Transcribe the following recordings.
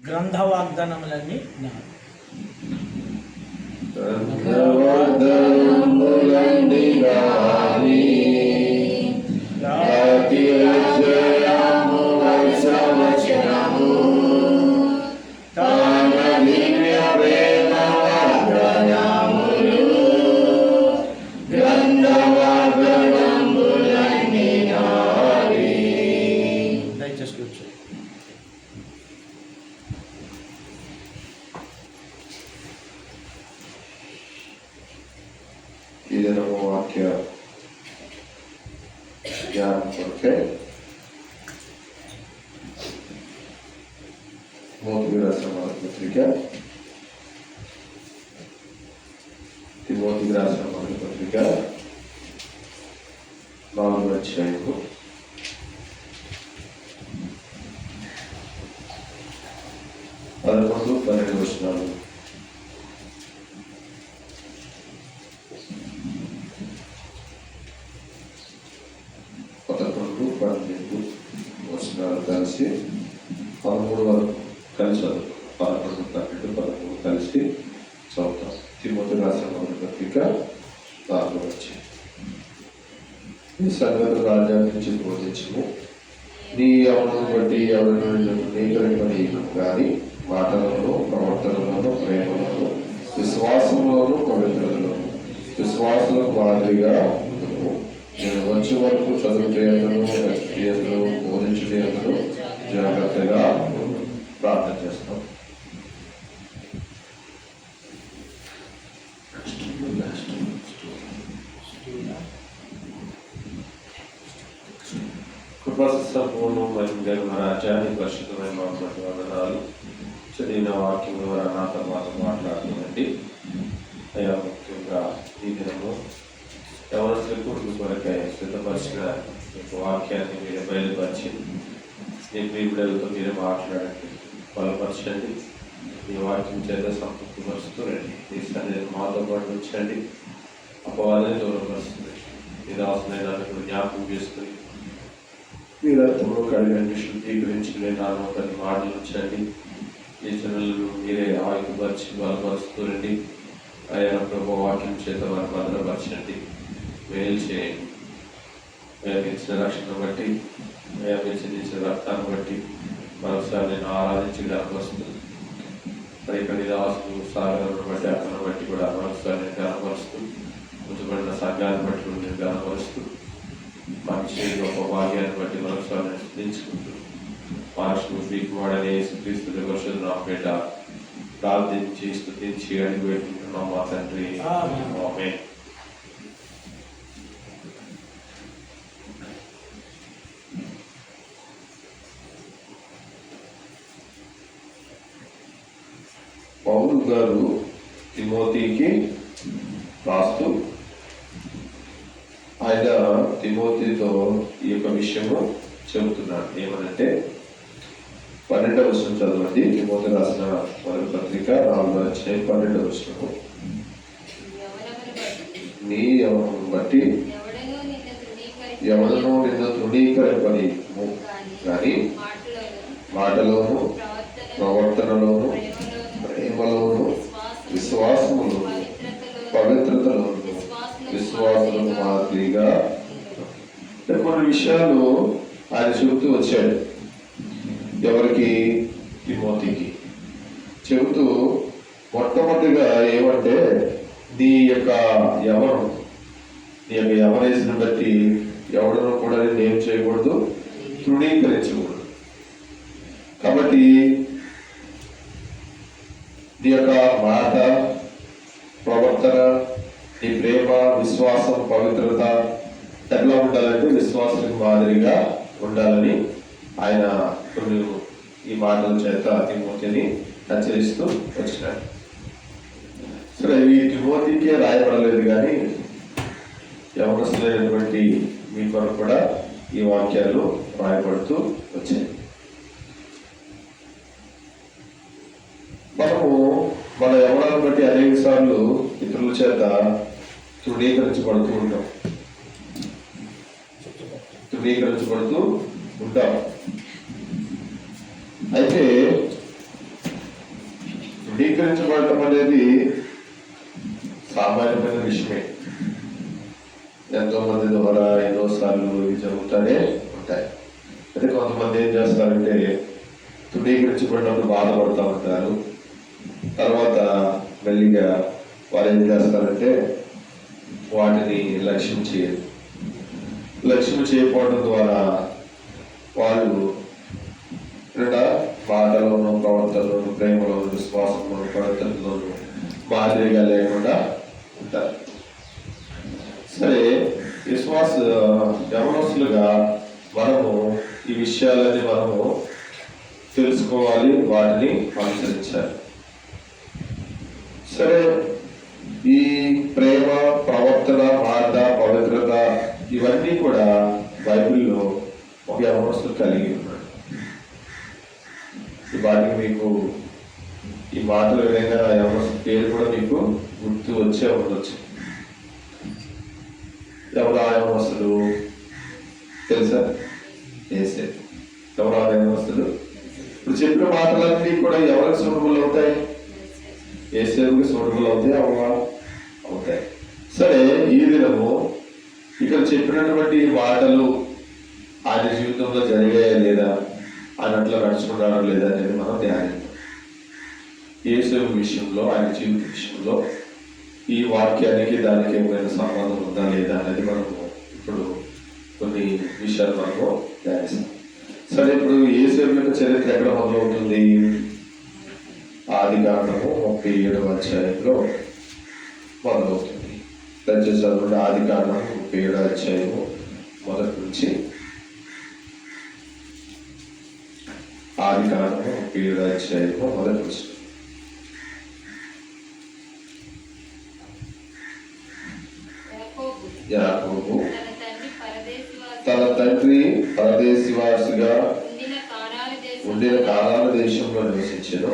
గ్రంథ వాగ్దానములన్నీ వాక్య జ్ఞానం కొరకే తిమోతికి రాసిన పత్రిక తిమోతికి రాసిన పత్రిక 4వ అధ్యాయము 11-12 వచనాలు. కలిసి 13 వరకు కలిసి చదువుతాం. 11-12-13 కలిసి చదువుతాం. తిమోతి రాసిన పత్రిక 4వ అధ్యాయం. ఈ సంగతి రాజ్యాన్ని నుంచి బోధించము. నీ యవ్వనం బట్టి ఎవరిని నీకరింపని కానీ మాటలను, ప్రవర్తనలను, ప్రేమలను, విశ్వాసంలోను, పవిత్రతలోను విశ్వాసులకు మాదిరిగా ఉండుము. నేను వచ్చే వరకు చదువుటేందును, బోధించుటేందును జాగ్రత్తగా ప్రార్థన చేస్తాం. కృపాసంపూర్ణం మరియు రాజ్యాన్ని పరిశుద్ధమైన వందనాలు. చదివిన వాక్యం ద్వారా నాతో మాట్లాడుతుందండి. అయ్యా, ముఖ్యంగా ఈ దినము యవనస్తులకు కొరకై సిద్ధపరిచిన వాక్యాన్ని మీరే బయలుపరిచి నీ ప్రియులతో మీరే మాట్లాడండి, బలపరచండి. మీ వాక్యం చేత సంతృప్తి పరుస్తూ రండి. ఈ సన్నిధిని మాతో పాటు ఉంచండి. అపవాదాన్ని దూరపరుస్తుంది. మీ దాసునైనా జ్ఞాపకం చేసుకుని మీ రక్తంలో కడిగండి, శుద్ధీకరించుకునే నాలుగు మాటలు ఉంచండి. ఈ జనులను మీరే ఆయుధపరిచి బలపరుస్తూ రండి. అయ్యా ప్రభు వాక్యం చేత వారిని భద్రపరచండి, మేలు చేయండి. మేము ఇచ్చిన రక్షణ బట్టి, మేము ఇచ్చిన రక్తాన్ని బట్టి మరోసారి నేను ఆరాధించడానికి వస్తుంది. మరి ఇక్కడ నివాసులు సాగరాలను బట్టి అక్కను బట్టి కూడా మరోసారి నేను గనపరుస్తూ, ఉంచబడిన సంఘాన్ని బట్టి కూడా నేను గనపరుస్తూ, మాకు చేసిన గొప్ప భాగ్యాన్ని బట్టి మరోసారి నేను స్థుతించుకుంటూ మనుషులు శ్రీకుమారుడైన యేసుక్రీస్తు పరిశుద్ధ నామమున ప్రార్థించి స్తుతించి అడిగి పెట్టుకుంటున్నాం మా తండ్రి. ఆమేన్. పౌలు గారు తిమోతికి రాస్తూ ఆయన తిమోతితో ఈ యొక్క విషయము చెబుతున్నాడు. ఏమనంటే 12వ వచనం చదవండి. తిమోతి రాసిన మొదటి పత్రిక 4వ అధ్యాయం 12వ వచనము. నీ యవ్వనమును బట్టి ఎవడనో నిన్ను తృణీకరింపని కానీ మాటలోను, ప్రవర్తనలోను, ప్రేమలోను, విశ్వాసములోను, పవిత్రతలోను విశ్వాసులకు మాదిరిగా కొన్ని విషయాలు ఆయన చెబుతూ వచ్చాడు. ఎవరికి? తిమోతికి చెబుతూ మొట్టమొదటిగా ఏమంటే నీ యొక్క యవనం, నీ యొక్క యవనేసిని బట్టి ఎవడను కూడా ఏం చేయకూడదు, తృణీకరించకూడదు. కాబట్టి నీ యొక్క మాట, ప్రవర్తన, నీ ప్రేమ, విశ్వాసం, పవిత్రత ఎట్లా ఉండాలంటే విశ్వాసానికి మాదిరిగా ఉండాలని ఆయన కొన్ని ఈ మాటల చేత తిమోతిని హెచ్చరిస్తూ వచ్చినాడు. సరే, ఈ తిమోతికే రాయబడలేదు కానీ యవనస్తులైనటువంటి మీ కొరకు కూడా ఈ వాక్యాలు రాయబడుతూ వచ్చాయి. మనము మన యవనాన్ని బట్టి అనేక సార్లు ఇతరుల చేత తృణీకరించబడుతూ ఉంటాం. అయితే తృణీకరించబడటం అనేది సామాన్యమైన విషయమే. ఎంతో మంది ద్వారా ఎన్నోసార్లు ఇవి జరుగుతూనే ఉంటాయి. అయితే కొంతమంది ఏం చేస్తారంటే తృణీకరించబడినప్పుడు బాధపడుతూ ఉంటారు. తర్వాత మెల్లిగా వారు ఏం చేస్తారంటే వాటిని లక్ష్యం చేయకపోవడం ద్వారా వాళ్ళు మాటలోను, ప్రవర్తనలోను, ప్రేమలోను, విశ్వాసంలోను, ప్రవర్తనలోను మాదిరిగా లేకుండా ఉంటారు. సరే, యవనస్తులుగా మనము ఈ విషయాలని మనము తెలుసుకోవాలి, వాటిని అనుసరించాలి. సరే, ఈ ప్రేమ, ప్రవర్తన, మాట, పవిత్రత ఇవన్నీ కూడా బైబిల్లో ఒక యవనస్తులు కలిగి ఉన్నాడు. వాటికి మీకు ఈ మాటల విధంగా యవనస్తుల పేరు కూడా మీకు గుర్తు వచ్చే ఉండొచ్చు. ఎవరు ఆ యవనస్తులు తెలుసా? ఏసే. ఎవరు ఆ యవనస్తులు? ఇప్పుడు చెప్పిన మాటలన్నీ కూడా ఎవరికి సూటబుల్ అవుతాయి? ఏసేవుకి సూటబుల్ అవుతాయి, అవుతాయి. సరే, ఈ దినము ఇక్కడ చెప్పినటువంటి మాటలు ఆయన జీవితంలో జరిగాయా లేదా, ఆయన అట్లా నడుచుకున్నారా లేదా అనేది మనం ధ్యానిద్దాం. యేసు విషయంలో, ఆయన జీవిత విషయంలో ఈ వాక్యానికి దానికి ఏమైనా సంబంధం ఉందా లేదా అనేది మనము ఇప్పుడు కొన్ని విషయాలు మనము ధ్యానిస్తాం. సరే, ఇప్పుడు యేసు యొక్క చరిత్ర ఎక్కడ మొదలవుతుంది? ఆదికాండము 37వ అధ్యాయంలో మొదలవుతుంది. దయచేసి చదవండి. ఆదికాండము 37వ అధ్యాయము మొదటి నుంచి. ఆదికాండము 37వ అధ్యాయము మొదటి నుంచి. యాకోబు తన తండ్రి పరదేశివాసిగా ఉండిన కానాను దేశంలో నివసించెను.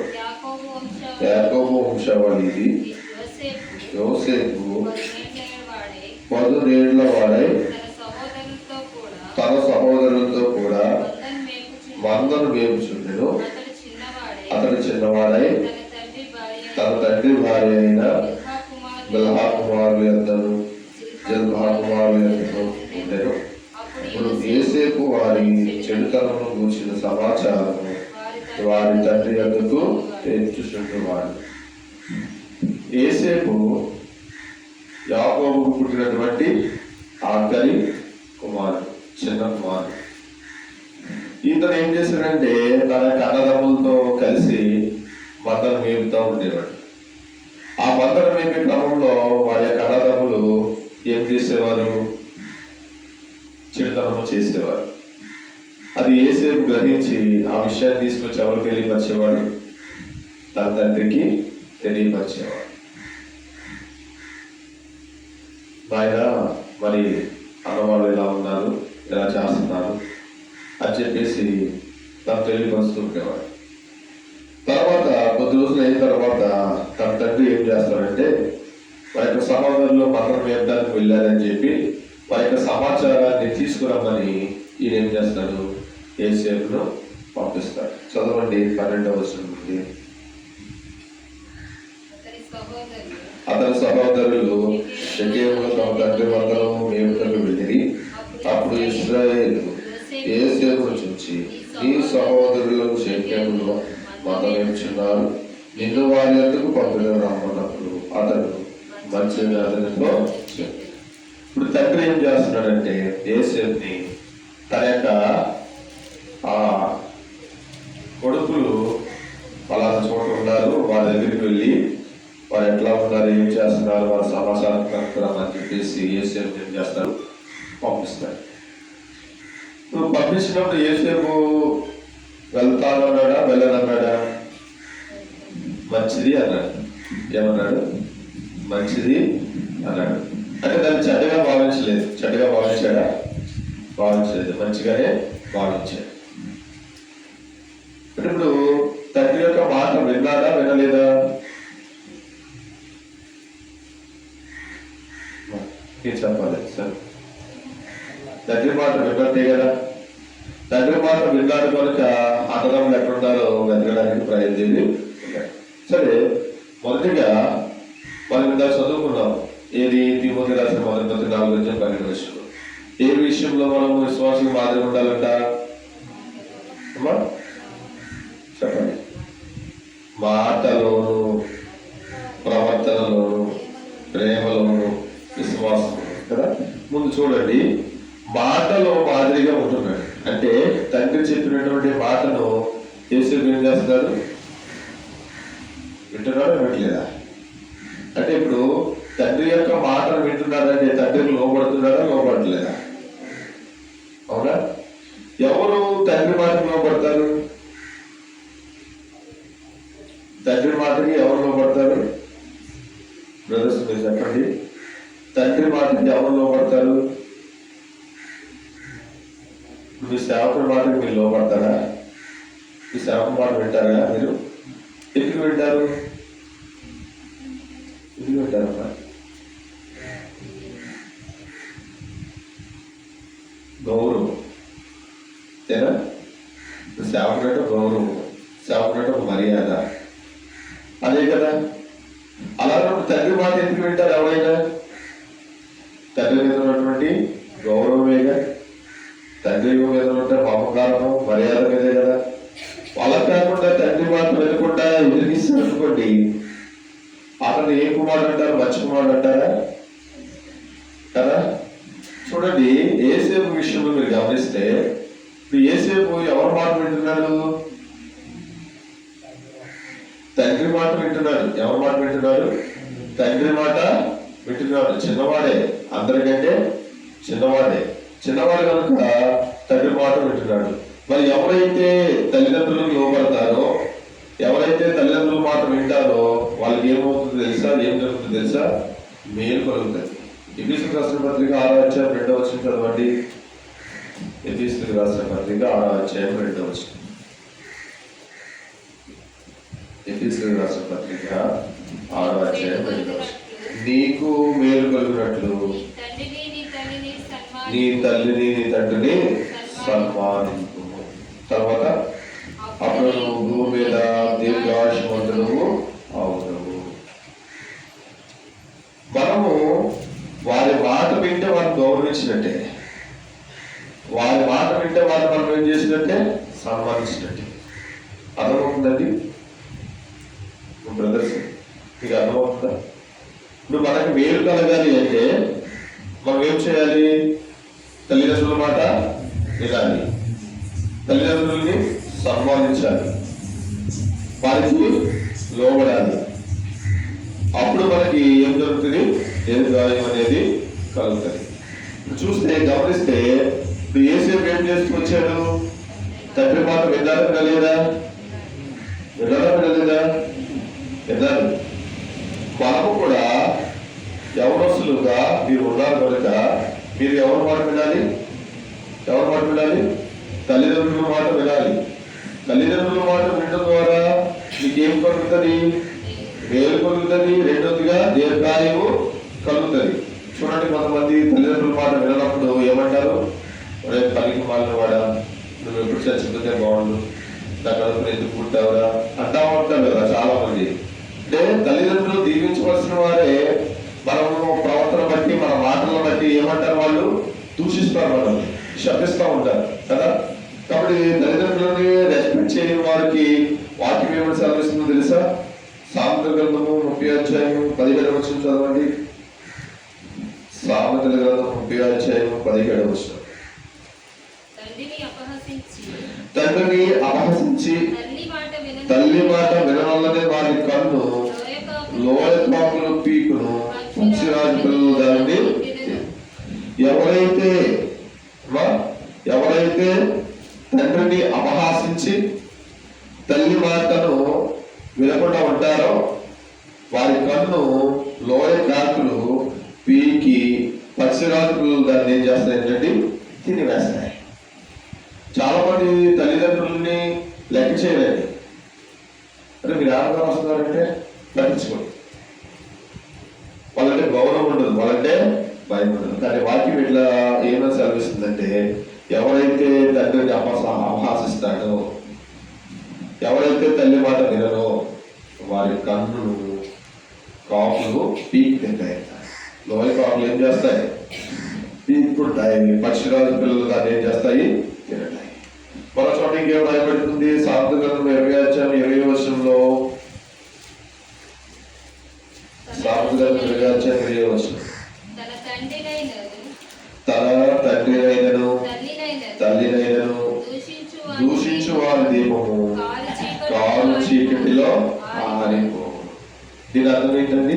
యాకోబు వంశావళి ఇది. యోసేపు 10 ఏళ్ల వాడై తన సహోదరులతో కూడా మందను మేపుచుండెను. అతడు చిన్నవాడై తన తండ్రి భార్య అయిన బిల్హా కుమారులు ఎందరూ జల్హా కుమారులు ఎందరూ ఉండెను. ఇప్పుడు యోసేపు వారి చెడుతనము గూర్చిన సమాచారము వారి తండ్రి వద్దకు తెచ్చుచుండువాడు. యోసేపు యాకోబుకు పుట్టినటువంటి ఆఖరి కుమారుడు, చిన్న కుమారుడు. ఇతను ఏం చేశాడంటే తన అన్నదమ్ములతో కలిసి మందను మేపుతూ ఉండేవాడు. ఆ మందను మేపే క్రమంలో వారి యొక్క అన్నదమ్ములు ఏం చేసేవారు? చెడుతనము చేసేవారు. అది యోసేపు గ్రహించి ఆ విషయాన్ని తీసుకొచ్చి ఎవరు తెలియపరిచేవాడు? తన తండ్రికి తెలియపరిచేవాడు. ఆయన మరి అన్నవాళ్ళు ఎలా ఉన్నారు, ఎలా చేస్తున్నారు అని చెప్పేసి తను తెలియపరుస్తూ ఉండేవాడు. తర్వాత కొద్ది రోజులు అయిన తర్వాత తన తండ్రి ఏం చేస్తాడంటే వారి యొక్క సహోదరులు మందరం మేపడానికి వెళ్ళారని చెప్పి వారి యొక్క సమాచారాన్ని తీసుకురమ్మని ఈయన ఏం చేస్తాడు? యోసేపును పంపిస్తాడు. చదవండి 12వ వచనం నుండి. అతని సహోదరులు షెకెములో తమ తండ్రి మందరము మేపుటకు వెళ్ళిరి. అప్పుడు ఇశ్రాయేలు యోసేపును చూచి, నీ సహోదరులు షెకెములో మంద మేపుచున్నారు, నిన్ను వారి వద్దకు పంపిన రమ్మన్నప్పుడు అతడు మంచిగా అతనితో చెప్పాడు. ఇప్పుడు తండ్రి ఏం చేస్తున్నాడంటే యోసేపుని తన యొక్క కొడుకులు పలానా చోట ఉన్నారు, వారి దగ్గరికి వెళ్ళి వారు ఎట్లా ఉన్నారు, ఏం చేస్తున్నారు, వారి సమాచారం కనుక్కురామని చెప్పేసి యోసేపు ఏం చేస్తారు? పంపిస్తారు. నువ్వు పంపించినప్పుడు యోసేపు వెళ్తానన్నాడా, వెళ్ళనన్నాడా? మంచిది అన్నాడు. ఏమన్నాడు? మంచిది అన్నాడు. అంటే దాన్ని చెడ్డగా భావించలేదు. చెడ్డగా భావించాడా? భావించలేదు, మంచిగానే భావించాడు. అంటే ఇప్పుడు తండ్రి యొక్క మాట విన్నాడా, వినలేదా? ఏం చెప్పాలి సార్? తండ్రి మాట విన్నట్టే కదా. తండ్రి మాట విన్నాడు కనుక అన్నదమ్ములు ఎక్కడున్నారో వెతకడానికి ప్రయత్నం సరే, మొదటిగా మనం ఇందా చదువుకున్నాం. ఏది? తిమోతి రాసిన మొదటి పత్రిక 4:12. ఏ విషయంలో మనం విశ్వాసం మాదిరి ఉండాలంట? అమ్మా చెప్పండి. మాటలోను, ప్రవర్తనలోను, ప్రేమలోను, విశ్వాసం కదా. ముందు చూడండి, మాటలో మాదిరిగా ఉంటున్నాడు అంటే తండ్రి చెప్పినటువంటి మాటను యేసు ఏం చేస్తున్నాడు? వింటున్నాడా వినట్లేదా? అంటే ఇప్పుడు తండ్రి యొక్క మాటలు వింటున్నాడంటే తండ్రికి లోపడుతున్నాడా లోపడలేదా? అవునా? ఎవరు తండ్రి మాటకు లోపడతారు? తండ్రి మాటకి ఎవరు లోపడతారు? బ్రదర్స్ మీరు చెప్పండి, తండ్రి మాటకి ఎవరు లోపడతారు? మీ సేవకుడి మాటకి మీరు లోపడతారా? మీ సేవకుడి మాట వింటారా మీరు? ఎందుకు వింటారు? ఎందుకు వింటారమ్మా? గౌరవం తేనా? సేవకుడంటే గౌరవం, సేవకుడంటే ఒక మర్యాద, అదే కదా. అలాగే తండ్రి మాట ఎందుకు వింటారు ఎవరైనా? తండ్రి మీద ఉన్నటువంటి గౌరవమేగా. తండ్రి మీద ఉంటే మమకారము, మర్యాద మీదే కదా. వాళ్ళ కాకుండా తండ్రి మాట వినకుండా ఎదిరిస్తారు అనుకోండి, అతను ఏ కుమారుడు అంటారు? మంచి కుమారుడు అంటారా? కదా. చూడండి, ఏసేపు విషయంలో మీరు గమనిస్తే ఇప్పుడు ఏసేపు ఎవరి మాట వింటున్నాడు? తండ్రి మాట వింటున్నాడు. ఎవరి మాట వింటున్నాడు? తండ్రి మాట వింటున్నాడు. చిన్నవాడే, అందరికంటే చిన్నవాడే. చిన్నవాడు కనుక తండ్రి మాట వింటున్నాడు. మరి ఎవరైతే తల్లిదండ్రులకు లోపడతారో, ఎవరైతే తల్లిదండ్రుల మాట వింటారో వాళ్ళకి ఏమవుతుందో తెలుసా? ఏం జరుగుతుందో తెలుసా? మేలు కలుగుతుంది. ఎఫెసీయులకు రాసిన పత్రిక 6:2 చదవండి. ఎఫెసీయులకు రాసిన పత్రిక 6:2. ఎఫెసీయులకు రాసిన పత్రిక 6:2. నీకు మేలు కలుగునట్లు నీ తల్లిని నీ తండ్రిని సన్మానింపు. తర్వాత అప్పుడు నువ్వు భూమి మీద దీర్ఘాయుష్మంతుడవు అవుతావు. మనము వారి మాట వింటే వారిని గౌరవించినట్టే, వారి మాట వింటే వారిని మనం ఏం చేసినట్టే? సన్మానించినట్టే. అర్థమవుతుందండి బ్రదర్స్? మీకు అర్థమవుతుందా? ఇప్పుడు మనకి మేలు కలగాలి అంటే మనం ఏం చేయాలి? తల్లిదండ్రుల మాట వినాలి, తల్లిదండ్రుల్ని సన్మానించాలి, వారికి లోబడాలి. అప్పుడు మనకి ఏం జరుగుతుంది? దీర్ఘాయువు అనేది కలుగుతుంది. చూస్తే గమనిస్తే ఇప్పుడు యేసేపు ఏం చేస్తూ వచ్చాడు? తండ్రి మాట విన్నారా వినలేదా? విన్నారా వినలేదా? విన్నారు. మనము కూడా యవనస్తులుగా మీరు ఉన్నారు కనుక మీరు ఎవరి మాట వినాలి? ఎవరి మాట వినాలి? తల్లిదండ్రుల మాట వినాలి. తల్లిదండ్రుల మాట వినడం ద్వారా మీకేం కలుగుతుంది? మేలు కలుగుతుంది. రెండోదిగా దీర్ఘాయువు కలుగుతుంది. చూడండి, కొంతమంది తల్లిదండ్రుల మాట వినప్పుడు ఏమంటారు? పనికి మాలిన వాడా, నువ్వు ఎప్పుడు చచ్చిపోతే బాగుండు, నా కడుపుని ఎందుకు పుట్టావురా అంటా ఉంటారు కదా చాలా మంది. అంటే తల్లిదండ్రులు దీవించవలసిన వారే మనము ప్రవర్తన బట్టి, మన మాటలను బట్టి ఏమంటారు? వాళ్ళు దూషిస్తారు, మనల్ని శపిస్తూ ఉంటారు కదా. కాబట్టి తల్లిదండ్రులని రెస్పెక్ట్ చేయని వారికి వాక్యం ఏమని సెలవిస్తుందో తెలుసా? సామెతల గ్రంథము 30:17 చదవండి. సామెతల గ్రంథం 30:17. తండ్రిని అపహసించి తల్లి మాట వినవల్లనే వారి కన్ను లోయపాకులు పీకును, పక్షిరాజు పిల్లలు దాన్ని. ఎవరైతే తండ్రిని అపహాసించి తల్లి మాటను వినకుండా ఉంటారో వారి కన్ను లోయ కాకులు పీకి పక్షిరాజు పిల్లలు దాన్ని ఏం చేస్తాయి? ఏంటంటే తినివేస్తాయి. చాలా మంది తల్లిదండ్రులని లెక్క చేయలేదు. అంటే మీరు ఆనందం వస్తున్నారంటే పట్టించుకోండి. వాళ్ళంటే గౌరవం ఉండదు, వాళ్ళంటే భయం ఉండదు. కానీ వాక్యం ఇట్లా ఏమో సెలవిస్తుందంటే ఎవరైతే తండ్రిని అపహాసిస్తాడో, ఎవరైతే తల్లి మాట వినరో వారి ఏం చేస్తాయి? తీసుకుంటాయి. పక్షిరాజు పిల్లలు దాన్ని ఏం చేస్తాయి? తినటాయి. మరో చోట ఇంకేం రాయబడుతుంది? సామెతల గ్రంథం 20 సామెతల గ్రంథం 20 తన తండ్రినైనను తల్లినైనను దూషించు వారి దీపము కారు చీకటిలో ఆరిపో. దీని అర్థం ఏంటండి?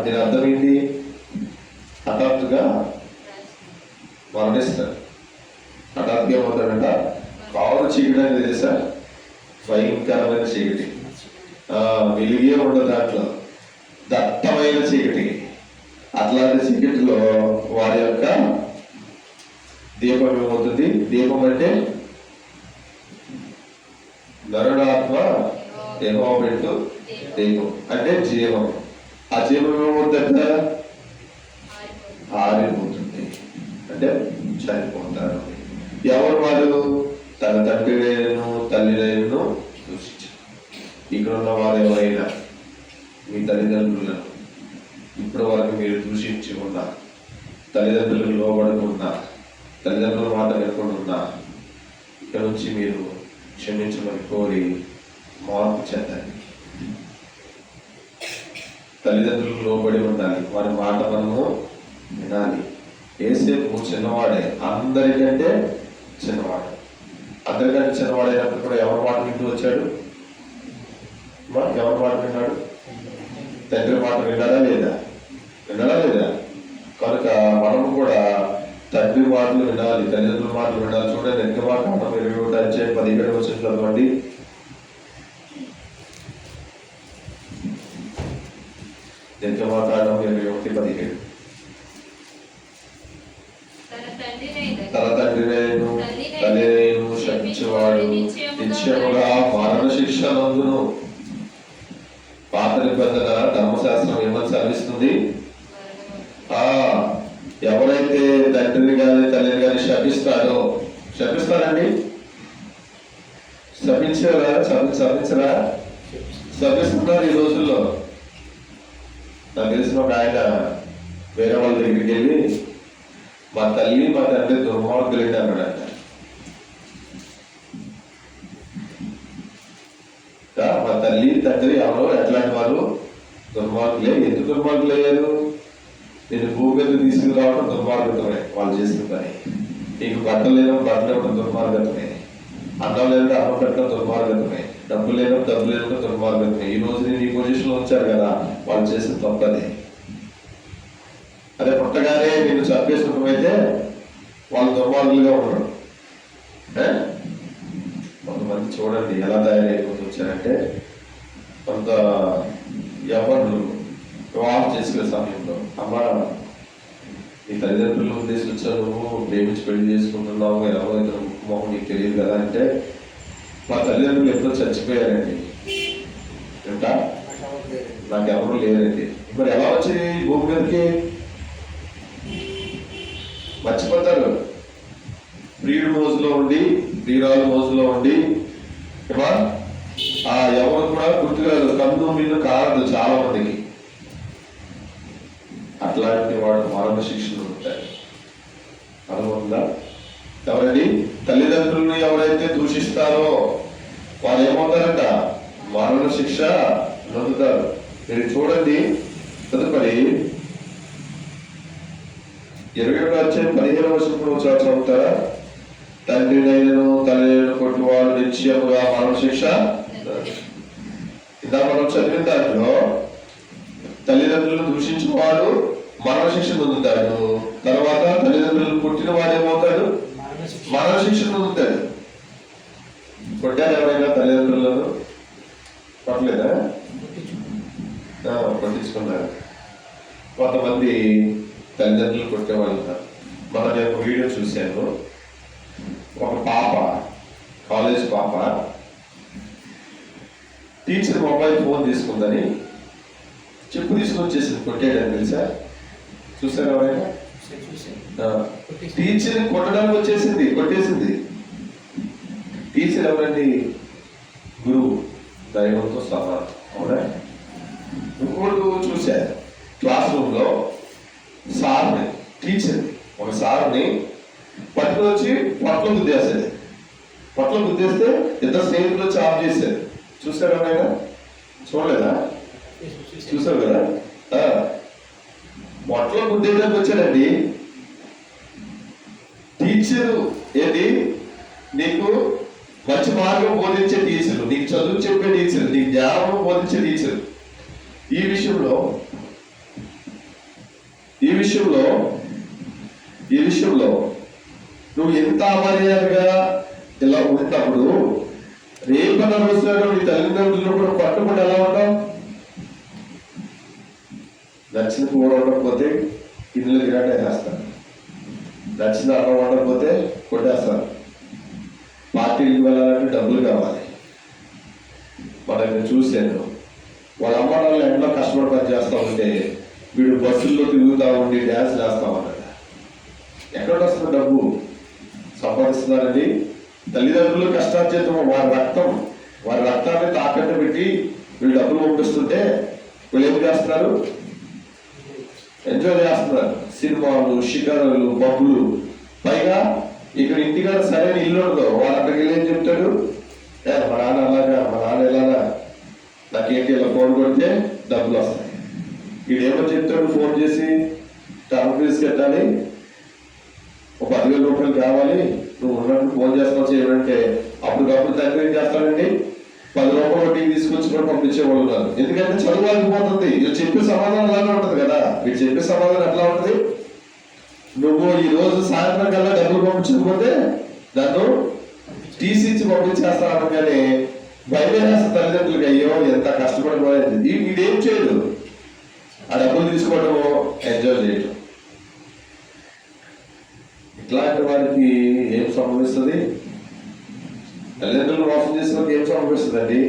దీని అర్థం ఏంటి? హఠాత్తుగా మరణిస్తారు. హఠాత్తుగా ఏమవుతాడంట? కారు చీకటి అనేది తెలుసా? భయంకరమైన చీకటి, వెలుగే ఉండదు దాంట్లో, దట్టమైన చీకటి. అట్లాంటి చీకటిలో వారి యొక్క దీపం ఏమవుతుంది? దీపం అంటే నరుడాత్మ యెహోవా పెట్టు దీపం అంటే జీవం. ఆ జీవం ఏమవుతుందంట? ఆరిపోతుంది, అంటే చనిపోతారు. ఎవరు వారు? తన తండ్రినైనను తల్లినైనను దూషించారు. ఇక్కడ ఉన్న వారు ఎవరైనా మీ తల్లిదండ్రులను ఇప్పటి వరకు మీరు దూషించి ఉన్నా, తల్లిదండ్రులకు లోబడకుండా, తల్లిదండ్రుల మాట వినకుండా, ఇక్కడ నుంచి మీరు క్షమించమని కోరి మార్పు చెందండి. తల్లిదండ్రులకు లోబడి ఉండాలి, వారి మాట మనము వినాలి. యేసేపు చిన్నవాడే, అందరికంటే చిన్నవాడు. అందరికంటే చిన్నవాడైనప్పుడు కూడా ఎవరి మాట వింటూ వచ్చాడు? ఎవరి మాట విన్నాడు? తండ్రి మాట విన్నాడా లేదా? విన్నాడా లేదా? కనుక మనము కూడా తండ్రి మాటలు వినాలి, తల్లిదండ్రుల మాటలు వినాలి. చూడండి, నిర్గమాకాండం 21:17 చదవండి. నిర్గమాకాండం 21:17. తన తండ్రినైనను తల్లినైనను శపించేవాడు నిశ్చయముగా మరణ శిక్ష నందును. పాత నిబంధన ధర్మశాస్త్రం ఏమని సెలవిస్తుంది? ఎవరైతే తండ్రిని కానీ తల్లిని కానీ శపిస్తారో, శపిస్తారండి? శపించరా? శపిస్తున్నారు ఈ రోజుల్లో. నాకు తెలిసిన ఒక ఆయన వేరే వాళ్ళ దగ్గరికి వెళ్ళి, మా తల్లి మా తండ్రి దుర్మార్గులండి అన్నాడంట. మా తల్లి తండ్రి ఎవరో ఎట్లాంటి వాళ్ళు? దుర్మార్గులే. ఎందుకు దుర్మార్గులు అయ్యారు? నేను భూమి మీద తీసుకురావడం దుర్మార్గతమే వాళ్ళు చేసిన పని. నీకు బట్టలు లేనప్పుడు బట్టలు ఇవ్వడం దుర్మార్గతమే, అన్నం లేదంటే అన్నం పెట్టడం దుర్మార్గతమే, డబ్బు లేనప్పుడు దుర్మార్గతమే. ఈ రోజు నేను ఈ పొజిషన్లో వచ్చారు కదా, వాళ్ళు చేసిన తప్పదే. అదే పుట్టగానే నేను చంపేసుకుంటే వాళ్ళు దుర్మార్గులుగా ఉండరు. కొంతమంది చూడండి ఎలా తయారైపోతూ వచ్చారంటే, కొంత ఎవరు వివాహం చేసుకునే సమయంలో, అమ్మ నీ తల్లిదండ్రులు ఉద్దేశం వచ్చావు, నువ్వు ప్రేమించి పెళ్లి చేసుకుంటున్నావు, ఎవరో ఇద్దరు మొహం నీకు తెలియదు కదా అంటే, మా తల్లిదండ్రులు ఎప్పుడో చచ్చిపోయారండి, ఇంకా నాకు ఎవరు లేరండి. మరి ఎలా వచ్చింది భూమి మీదకి? మర్చిపోతారు. ప్రియుడు మోజులో ఉండి, ప్రియురాలు మోజులో ఉండి, ఎవరు కూడా గుర్తురాదు, కన్ను మీద కారదు చాలా మందికి. అట్లాంటి వాడు మరణ శిక్షలు ఉంటాయి. అర్థమవుతుందా? ఎవరండి? తల్లిదండ్రులను ఎవరైతే దూషిస్తారో వాళ్ళు ఏమవుతారంట? మరణ శిక్ష నొందుతారు. మీరు చూడండి, తదుపరి 21:15 చదువుతారా? తండ్రినైనను తల్లినైనను కొట్టువాడు నిశ్చయముగా మరణ శిక్ష. ఇందా మనం చదివిన దాంట్లో తల్లిదండ్రులను దూషించేవాడు మరణ శిక్ష పొందుతాడు. తర్వాత తల్లిదండ్రులను పుట్టిన వాడు ఏమవుతాడు? మరణ శిక్ష పొందుతాడు. కొట్టారు ఎవరైనా తల్లిదండ్రులను? కొట్టలేదా? పట్టించుకున్నారు. కొంతమంది తల్లిదండ్రులు కొట్టేవాళ్ళు. మొన్న నేను ఒక వీడియో చూశాను. ఒక పాప, కాలేజ్ పాప, టీచర్ మొబైల్ ఫోన్ తీసుకుందని చెప్పు తీసుకొని వచ్చేసింది, కొట్టేయడానికి. తెలుసా? చూసారా ఎవరైనా? టీచర్ కొట్టడానికి వచ్చేసింది, కొట్టేసింది. టీచర్ ఎవరండి? గురువు, దైవంతో సమానం. అవునా? ఇంకోటి చూశారు, క్లాస్ రూమ్లో సార్ని, టీచర్ ఒక సార్ని పట్టుకుని వచ్చి పొట్టలో గుద్దేసేది. పొట్టలో గుద్దేస్తే ఇద్దరు స్నేహితులు వచ్చి ఆఫ్ చేశారు. చూసారా ఆయన? చూడలేదా? చూసారు కదా. పొట్టలో గుద్దేయడానికి వచ్చాడండి. టీచరు ఏంటి? నీకు మంచి మార్గం బోధించే టీచరు, నీకు చదువు చెప్పే టీచరు, నీకు జ్ఞానం బోధించే టీచరు. ఈ విషయంలో నువ్వు ఎంత అమర్యాదగా ఇలా ఉన్నప్పుడు రేపన్న రోజున నీ తల్లిదండ్రులు కూడా పట్టుకుని ఎలా ఉంటావు? నచ్చిన కూర ఉండకపోతే కిందలు గిరాట వేస్తారు, నచ్చిన అన్నం ఉండకపోతే కొట్టేస్తారు, పార్టీలకు వెళ్ళాలంటే డబ్బులు కావాలి. మనం చూశాను, వాళ్ళ అమ్మ వాళ్ళు ఎంట్లో కష్టపడి పని చేస్తూ ఉంటే వీడు బస్సుల్లో తిరుగుతూ ఉండి డ్యాన్స్ వేస్తా ఉన్నాడు. ఎక్కడ వస్తుంది డబ్బు? సంపాదిస్తున్నారండి. తల్లిదండ్రులు కష్టార్జితం, వారి రక్తాన్ని తాకట్టు పెట్టి వీళ్ళు డబ్బులు పంపిస్తుంటే వీళ్ళు ఏం చేస్తున్నారు? ఎంజాయ్ చేస్తున్నారు. సినిమాలు, షికారులు, పబ్బులు. పైగా ఇక్కడ ఇంటికాడ సరైన ఇల్లు ఉండదు. వాడు అక్కడికి వెళ్ళి ఏం చెప్తాడు? మా నాన్న అలాగా, మా నాన్న ఎలాగా, నాకేంటి ఇలా ఫోన్ కొడితే డబ్బులు వస్తాయి. వీడేమో చెప్తాడు ఫోన్ చేసి, టర్మ్ ఫీజు కట్టాలి, ఒక 10,000 రూపాయలు కావాలి, నువ్వు ఉన్నప్పుడు ఫోన్ చేస్తావు చేయమంటే అప్పటికప్పుడు తండ్రి ఏం చేస్తాడండి? 10 రూపాయలు వడ్డీకి తీసుకొచ్చి కూడా పంపించేవాళ్ళు ఉన్నారు. ఎందుకంటే చదువు ఆగిపోతుంది. వీళ్ళు చెప్పే సమాధానం అలానే ఉంటుంది కదా. వీళ్ళు చెప్పే సమాధానం ఎట్లా ఉంటుంది? నువ్వు ఈ రోజు సాయంత్రం కల్లా డబ్బులు పంపించకపోతే నన్ను తీసిచ్చి పంపించేస్తా అనగానే భయమేస్తా తల్లిదండ్రులకి. అయ్యో ఎంత కష్టపడిపోయింది. వీడేం చేయడు, ఆ డబ్బులు తీసుకోవడము, ఎంజాయ్ చేయడం. ఇట్లాంటి వారికి ఏం సంభవిస్తుంది? తల్లిదండ్రులు మోసం చేసిన వారికి ఏం సంభవిస్తుందండి?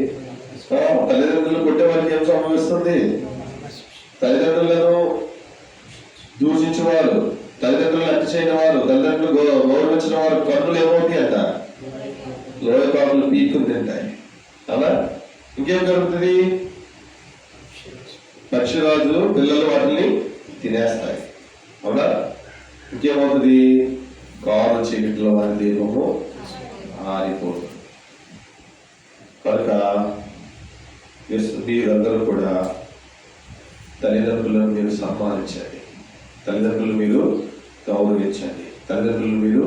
తల్లిదండ్రులు కొట్టే వారికి ఏం సంభవిస్తుంది? తల్లిదండ్రులను దూషించేవారు, తల్లిదండ్రులు హత్య చేయని వారు, తల్లిదండ్రులు గౌరవించిన వారు కన్నులు ఏమవుతాయి అంట? లోయపాకులు పీక్కుని తింటాయి. అవునా? ఇంకేం జరుగుతుంది? పక్షిరాజులు పిల్లలు వాటిని తినేస్తాయి. అవునా? ఇంకేమవుతుంది? కారు చీకటిలో వారి దీపము ఆరిపోతుంది. కనుక మీరందరూ కూడా తల్లిదండ్రులను మీరు సన్మానించండి, తల్లిదండ్రులు మీరు గౌరవించండి, తల్లిదండ్రులు మీరు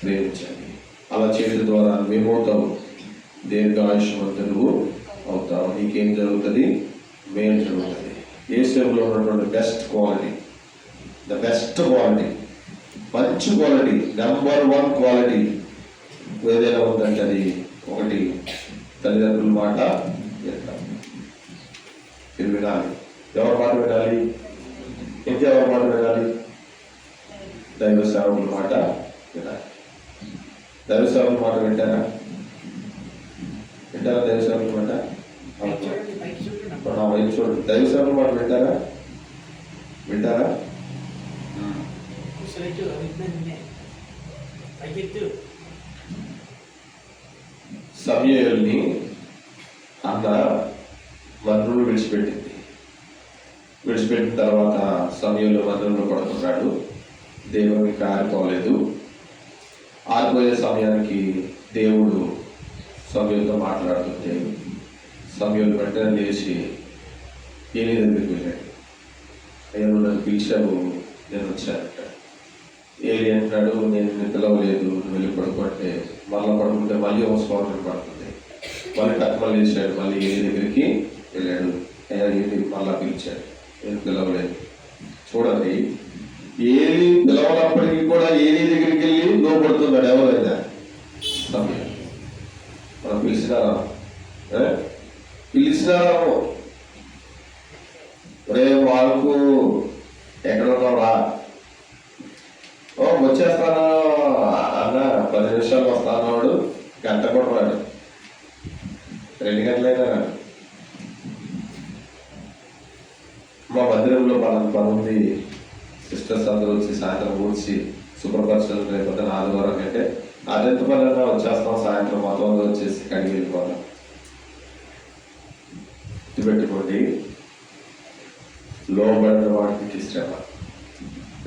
ప్రేమించండి. అలా చేయడం ద్వారా మేమవుతావు, దీర్ఘాయుష్మంతుడు అవుతావు. నీకేం జరుగుతుంది? మేలు జరుగుతుంది. యేసులో ఉన్నటువంటి బెస్ట్ క్వాలిటీ, మంచి క్వాలిటీ, నెంబర్ 1 క్వాలిటీ ఏదైనా ఉందంటే అది ఒకటి, తల్లిదండ్రుల మాట వింటాం. మీరు వినాలి. ఎవరి మాట వినాలి? ఇంకెవరి మాట వినాలి? దైవ సేవకుల మాట వినాలి. దైవ సేవకుల మాట వింటారా? దైవ సేవకుల మాట నా వైపు చూడండి. దైవ సేవకుల మాట వింటారా? సమూయేలుని అన్న మంత్రులు విడిచిపెట్టిన తర్వాత సమూయేలు మంత్రులు పడుతున్నాడు. దేవునికి ఆరిపోలేదు. ఆరిపోయే సమయానికి దేవుడు సమూయేలుతో మాట్లాడుతుంటే సమూయేలు వెంటనే లేచి ఏలీ దగ్గరికి వెళ్ళాడు. అయ్యా, నువ్వు నన్ను పిలిచావు, నేను వచ్చానంట. ఏలీ అంటాడు, నేను నిన్ను పిలవలేదు, నువ్వు వెళ్ళి పడుకుంటే పడుకుంటే మళ్ళీ ఒక స్వామి పడుతుంది. మళ్ళీ టక్మలు చేశాడు, మళ్ళీ ఏలీ దగ్గరికి వెళ్ళాడు. అయ్యా ఏలీ మళ్ళా పిలిచాడు, నేను పిలవలేదు. చూడండి, ఏలీ పిలవనప్పటికీ కూడా ఏలీ దగ్గరికి వెళ్ళి లోపడుతున్నాడు. ఎవరైనా సమయం మనం పిలిచినారాము రే వాళ్ళకు ఎక్కడ ఉన్నావురా? వచ్చేస్తాను అన్న, 10 నిమిషాలు వస్తాను. వాడు గంట కూడా రాడు, 2 గంటలైనా రాడు. మా మందిరంలో పని ఉంది, సిస్టర్స్ అందరూ వచ్చి సాయంత్రం ఊడ్చి శుభ్రపరచడం, లేకపోతే ఆదివారం అంటే అదెంత పని అన్నా వచ్చేస్తాం, సాయంత్రం మొత్తం వచ్చేసి కడిగి వెళ్ళిపోతాం. గుర్తుపెట్టుకోండి, లోబడిన వాడికి శ్రమ.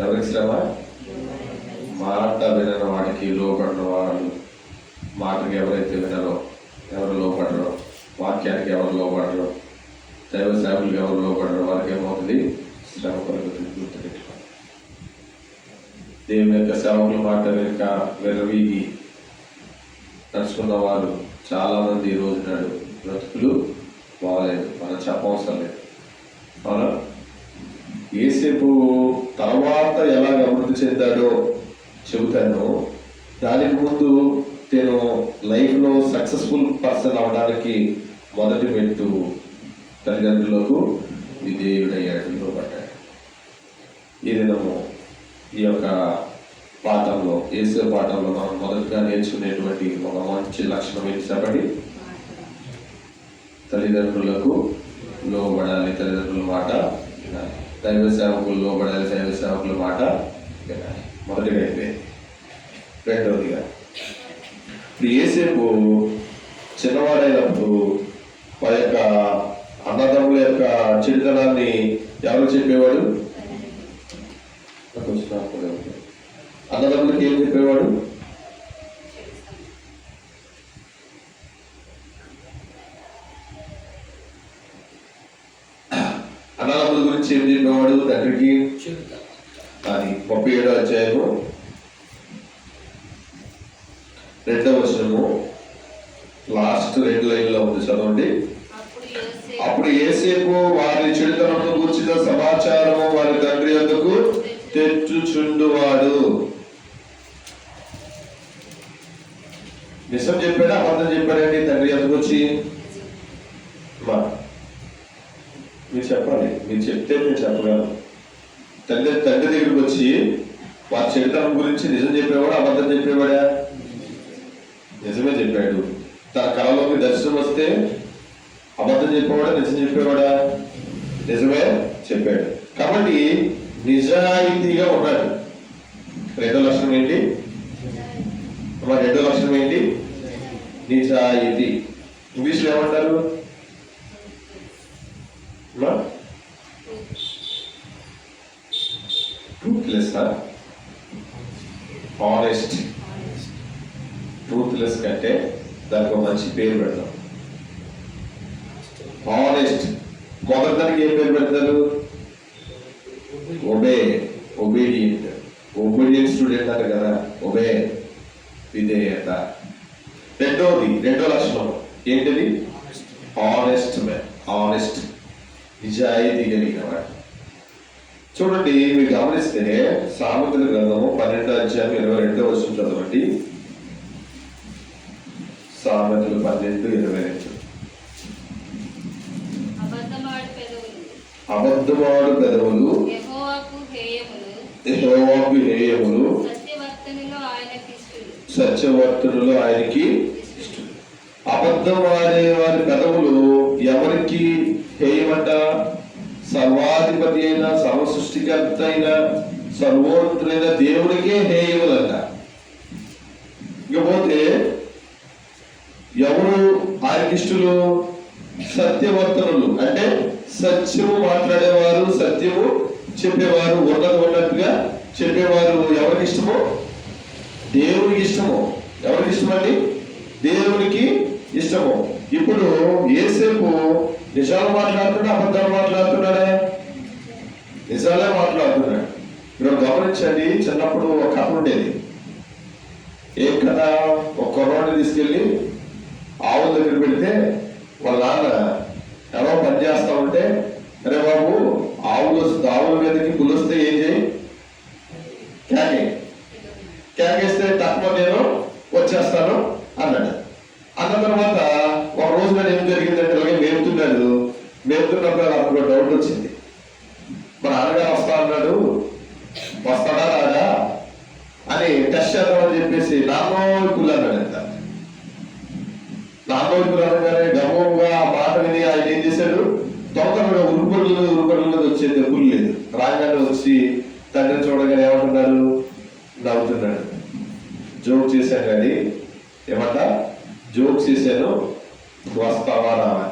ఎవరికి శ్రమ? మాట వినని వాడికి లోబడిన వాడు. మాటకి ఎవరైతే వినరో, ఎవరు లోపడరో, వాక్యానికి ఎవరు లోపడరో, దైవ సేవకులకు ఎవరు లోపడరో వారికి ఏమవుతుంది? శ్రమ కలుగుతుంది. గుర్తుపెట్టుకోవాలి. దేవుని యొక్క సేవకుల మాట వెనుక వెరవీగి నడుచుకున్న వారు చాలా మంది ఈ రోజు నాడు బ్రతుకులు బాగలేదు. మనం చెప్పవసరం లేదు. అవునా? యేసేపు తర్వాత ఎలాగ అభివృద్ధి చెందాడో చెబుతాను. దానికి ముందు నేను లైఫ్లో సక్సెస్ఫుల్ పర్సన్ అవడానికి మొదటి మెట్టు తల్లిదండ్రులకు విధేయుడయ్యాడు, లోబడ్డాడు. ఈ దినము ఈ యొక్క పాఠంలో, యేసు పాఠంలో మనం మొదటిగా నేర్చుకునేటువంటి ఒక మంచి లక్షణం ఏంటి చెప్పండి? తల్లిదండ్రులకు లోబడాలి, తల్లిదండ్రుల మాట వినాలి. దైవ సేవకులు లోబడాలి, దైవ సేవకుల మాట వినాలి. మొదటిగా అయిపోయింది. రెండవదిగా, ఇప్పుడు యేసేపు చిన్నవాడైనప్పుడు వారి యొక్క అన్నదమ్ముల యొక్క చెడుతనాన్ని ఎవరు చెప్పేవాడు? అన్నదమ్ములకి ఏం చెప్పేవాడు? అన్నదమ్ముల గురించి ఏం చెప్పేవాడు తండ్రికి? అది 37వ అధ్యాయము 2వ వచనము లాస్ట్ 2 లైన్లో ఉంది, చదవండి. అప్పుడు యేసేపు వారి చెడుతనమును గూర్చిన సమాచారము వారి తండ్రి వద్దకు తెచ్చుచుండువాడు. నిజం చెప్పాడా అబద్ధం చెప్పాడండి తండ్రి వద్దకు వచ్చి? మీరు చెప్పాలి, మీరు చెప్తే నేను చెప్పగలను. తండ్రి దగ్గరికి వచ్చి వారి చెడుతనం గురించి నిజం చెప్పేవాడు అబద్ధం చెప్పేవాడా? నిజమే చెప్పాడు. తన కళలోకి దర్శనం వస్తే అబద్ధం చెప్పేవాడా నిజం చెప్పేవాడా? నిజమే చెప్పాడు. కాబట్టి నిజాయితీగా ఉన్నాడు. రెండో లక్షణం ఏంటి? రెండో లక్షణం ఏంటి? నిజాయితీ. ఇంగ్లీష్లో ఏమంటారు? ట్రూత్లెస్, ఆనెస్ట్. ట్రూత్లెస్ కంటే దానికి ఒక మంచి పేరు పెడతాం, ఆనెస్ట్. మొదటి దానికి ఏం పేరు పెడతారు? Obey, obedient. ఒబీడియంట్ స్టూడెంట్ అంటారు కదా, ఒబే, విధేయత. రెండో లక్షణం ఏంటిది? ఆనెస్ట్ మ్యాన్, ఆనెస్ట్, నిజాయితీ కలిగిన వాడు. చూడండి, మీరు గమనిస్తే సామెతల గ్రంథము 12వ అధ్యాయం 22వ వచనం చదవండి. సామెతలు 12:22. అబద్ధమాడు పెదవులు యెహోవాకు హేయములు, సత్యవర్తనులు ఆయనకి ఇష్టలు. అబద్ధమాడే వారి పెదవులు ఎవరికి హేయమంట? సర్వాధిపతి అయిన, సర్వ సృష్టికర్త అయిన, సర్వోన్నతులైన దేవుడికే హేయములంట. ఇకపోతే ఎవరు ఆయనకిష్టులు? సత్యవర్తనులు, అంటే సత్యము మాట్లాడేవారు, సత్యము చెప్పేవారు, ఉన్నట్టుగా చెప్పేవారు. ఎవరికి ఇష్టమో? దేవునికి ఇష్టము. ఎవరికి ఇష్టమండి? దేవునికి ఇష్టము. ఇప్పుడు యేసేపు నిజాలు మాట్లాడుతున్నా అబద్ధాలు మాట్లాడుతున్నాడా? నిజాలే మాట్లాడుతున్నాడు. మీరు గమనించండి, చిన్నప్పుడు ఒక కథ ఉండేది. ఏం కథ? ఒక కుర్రాడిని తీసుకెళ్ళి ఆవుల దగ్గర పెడితే వాళ్ళ నాన్న ఎవరో పని చేస్తా ఉంటే, అరే బాబు ఆవుల మీదకి పులిస్తే ఏం చేయి? కేకేస్తే తక్కువ నేను వచ్చేస్తాను అన్నాడు. అన్న తర్వాత ఒక రోజు నాడు ఏం జరిగిందంటే, అలాగే మేపుతున్నప్పుడు అప్పుడు డౌట్ వచ్చింది. మన నాన్నగారు వస్తా అన్నాడు, వస్తాడా రాడా అని టెస్ట్ చేద్దామని చెప్పేసి నాన్నోపులు అన్నాడంట. నాన్నోపులు అనగానే గమోగా ఆ మాట విని ఆయన ఏం చేశాడు? తొందరగా ఉరుపరులు వచ్చేది పుల్లు లేదు. రాగానే వచ్చి తండ్రిని చూడగానే ఏమంటున్నాడు? నవ్వుతున్నాడు. జోక్ చేశాను కానీ ఏమంట? జోక్ చేశాను, వస్తావా రావా?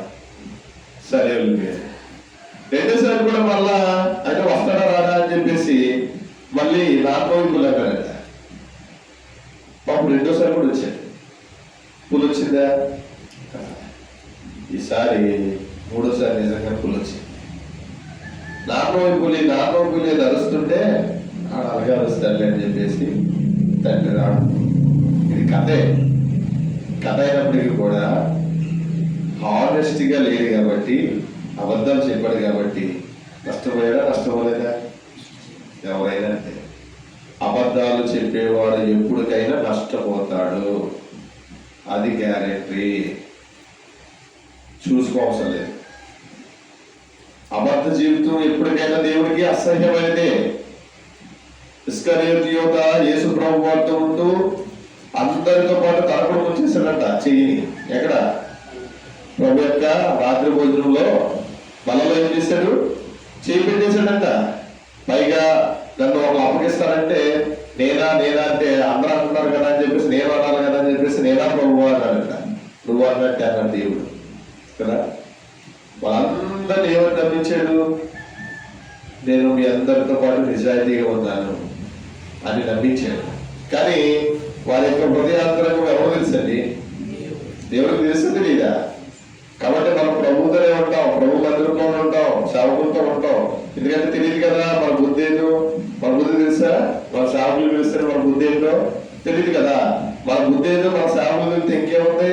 సరే. రెండోసారి కూడా మళ్ళా ఈసారి మూడోసారి నిజంగా పులి వచ్చింది. నాన్నోయి పులి అరుస్తుంటే అలాగే అరుస్తాడులే అని చెప్పేసి తండ్రి రాడు. ఇది కథ అయినప్పటికీ కూడా హానెస్ట్గా లేదు కాబట్టి, అబద్ధాలు చెప్పాడు కాబట్టి నష్టపోలేదా? ఎవరైనా అంతే. అబద్ధాలు చెప్పేవాడు ఎప్పటికైనా నష్టపోతాడు, అది గ్యారెంటీ. చూసుకోవసరం లేదు. అబద్ధ జీవితం ఎప్పటికైనా దేవుడికి అసహ్యమైనదే. ఇస్కరియోతు యోధ యేసు ప్రభు వారితో ఉంటూ అందరితో పాటు తరపుడు వచ్చేసాడంట చెయ్యిని. ఎక్కడ? ప్రభు యొక్క రాత్రి భోజనంలో బలలో ఏం చేశాడు? చేయి పెట్టేశాడంట. పైగా నన్ను ఒకరు అప్పగిస్తారంటే నేనా అంటే అందరూ అంటున్నారు కదా అని చెప్పేసి నేను అనాలి కదా అని చెప్పేసి నేనా ప్రభు అన్నాడంట. నువ్వు అన్నట్టే అన్నాడు దేవుడు కదా. వాళ్ళందరినీ ఏమని నమ్మించాడు? నేను మీ అందరితో పాటు నిజాయితీగా ఉన్నాను అని నమ్మించాడు. కానీ వారి యొక్క హృదయాంతరంగం ఎవరు తెలుసండి? దేవుడికి తెలుసు తెలీదా? కాబట్టి మనం ప్రభుతోనే ఉంటాం, ప్రభు మందిరంలోనే ఉంటాం, సేవకులతో ఉంటాం. ఎందుకంటే తెలియదు కదా మన బుద్ధి ఏంటో. మన బుద్ధి తెలుసా? మన సేవకులు తెలుస్తారు మన బుద్ధి ఏంటో తెలియదు కదా. మన బుద్ధి ఏంటో మన సేవకులు తెలిస్తే ఇంకేముంది?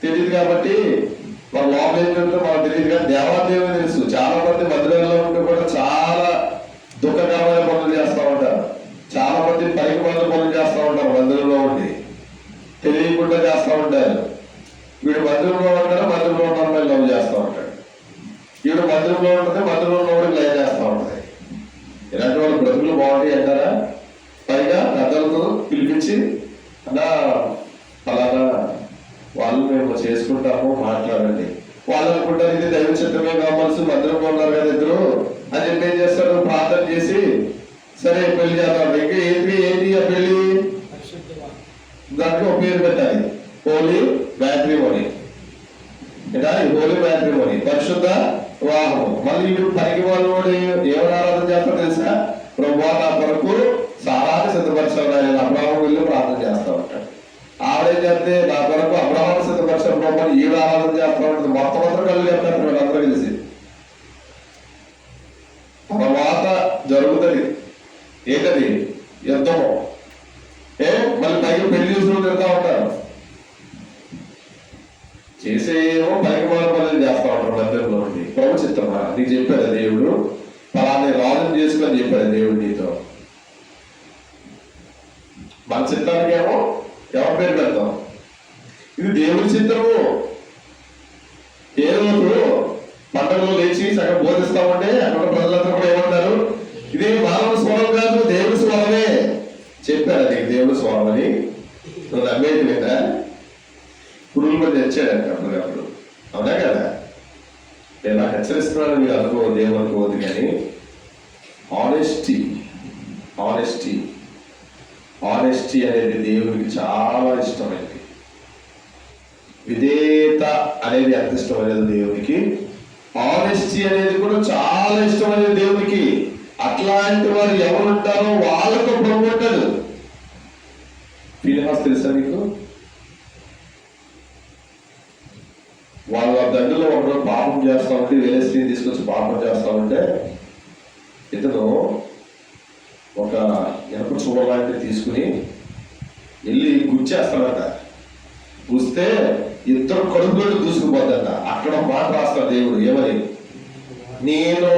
తెలియదు. కాబట్టి మన లోపల ఏంటంటే మనకు తెలియదు. కానీ దేవాదేవుని తెలుసు. చాలా మంది మందిరాల్లో ఉంటే కూడా చాలా దుఃఖకరమైన పనులు చేస్తూ ఉంటారు. చాలా మంది పైకి పనులు చేస్తూ ఉంటారు. మందిరంలో ఉండి తెలియకుండా చేస్తూ ఉంటారు. వీడు మందిరంలో ఉంటాడు, మందిరంలో ఉన్న లవ్ చేస్తూ ఉంటాడు. వీడు మందిరంలో ఉంటుంది, మందిరంలో ఉన్నవాడికి లైవ్ చేస్తూ ఉంటుంది. ఇలాంటి వాళ్ళు బ్రతుకులు బాగుంటాయి అంటారా? పైగా పెద్దలతో పిలిపించి అన్నా ఫలానా వాళ్ళు మేము చేసుకుంటాము మాట్లాడండి. వాళ్ళు అనుకుంటారు ఇది దైవ చిత్తమే కావాల్సి మందిరంలో ఉన్నారు కదా ఇద్దరు అని చెప్పి ఏం చేస్తారు? ప్రార్థన చేసి సరే పెళ్లి చేద్దాం. ఇంకా ఏంటి ఆ పెళ్లి? దానికి ఒక పేరు పెట్టాలి, హోలీ మ్యాట్రిమోనీ. హోలీ మ్యాట్రిమోనీ, పరిశుద్ధ వివాహం. మళ్ళీ వీడు పనికి వాళ్ళు ఎవరు ఆరాధన చేస్తారో తెలుసా? ప్రభువా నా కొరకు సారాన్ని సిద్ధపరచాలి. అబ్రాహం వెళ్ళి ప్రార్థన చేస్తూ ఉంటాడు. ఆవిడేం చేస్తే నా కొరకు అబ్రాహం సిద్ధపరచాలి ప్రభు ఈవిడ ఆరాధన చేస్తూ ఉంటుంది. మొత్తం అందరూ కళ్ళు చెప్తారు వీళ్ళందరూ కలిసి. తర్వాత జరుగుతుంది ఏంటది? యుద్ధము. మళ్ళీ పైకి పెళ్లి చూసుకుని తిరుగుతూ ఉంటారు. చేసేమో పైకి వాళ్ళ పనులు చేస్తూ ఉంటారు మందిరంలో ఉండి. ప్రభు చిత్తమా నీకు చెప్పాడు దేవుడు, ఫలాన్ని రాజుని చేసుకొని చెప్పాడు దేవుడు నీతో. మన చిత్తానికి ఏమో ఎవరి పేరు పెడతాం? ఇది దేవుడి చిత్తము. ఏ రోజు పంటలో లేచి సగం బోధిస్తామంటే అక్కడ ప్రజలందరూ కూడా ఏమంటారు? ఇది మానవ స్వరం కాదు, దేవుడి స్వరమే. చెప్పారు నీకు దేవుడి స్వరం అని. నువ్వు నమ్మేది లేదా? పురుగులు కూడా తెచ్చాడంట అప్పటికప్పుడు. అవునా కదా? నేను నాకు హెచ్చరిస్తున్నాను, మీరు అనుకోవద్దు, దేవుడు అనుకోవద్దు. కానీ ఆనెస్టీ అనేది దేవుడికి చాలా ఇష్టమైనది. విధేయత అనేది ఎంత ఇష్టమైనది దేవునికి, ఆనెస్టీ అనేది కూడా చాలా ఇష్టమైనది దేవునికి. అట్లాంటి వారు ఎవరు ఉంటారో వాళ్ళతో ప్రభు ఉంటాడు. ఫీలింగ్స్ తెలుసా మీకు? వాళ్ళ దండలో ఒకరు పాపం చేస్తా ఉంటే, వేరే స్త్రీని తీసుకొచ్చి పాపం చేస్తా ఉంటే ఇతను ఒక ఎనప చూడలాంటివి తీసుకుని వెళ్ళి గుచ్చేస్తాడట. గుస్తే ఇద్దరు కడుపులో దూసుకుపోద్దట. అక్కడ మాట రాస్తాడు దేవుడు ఏమని? నేను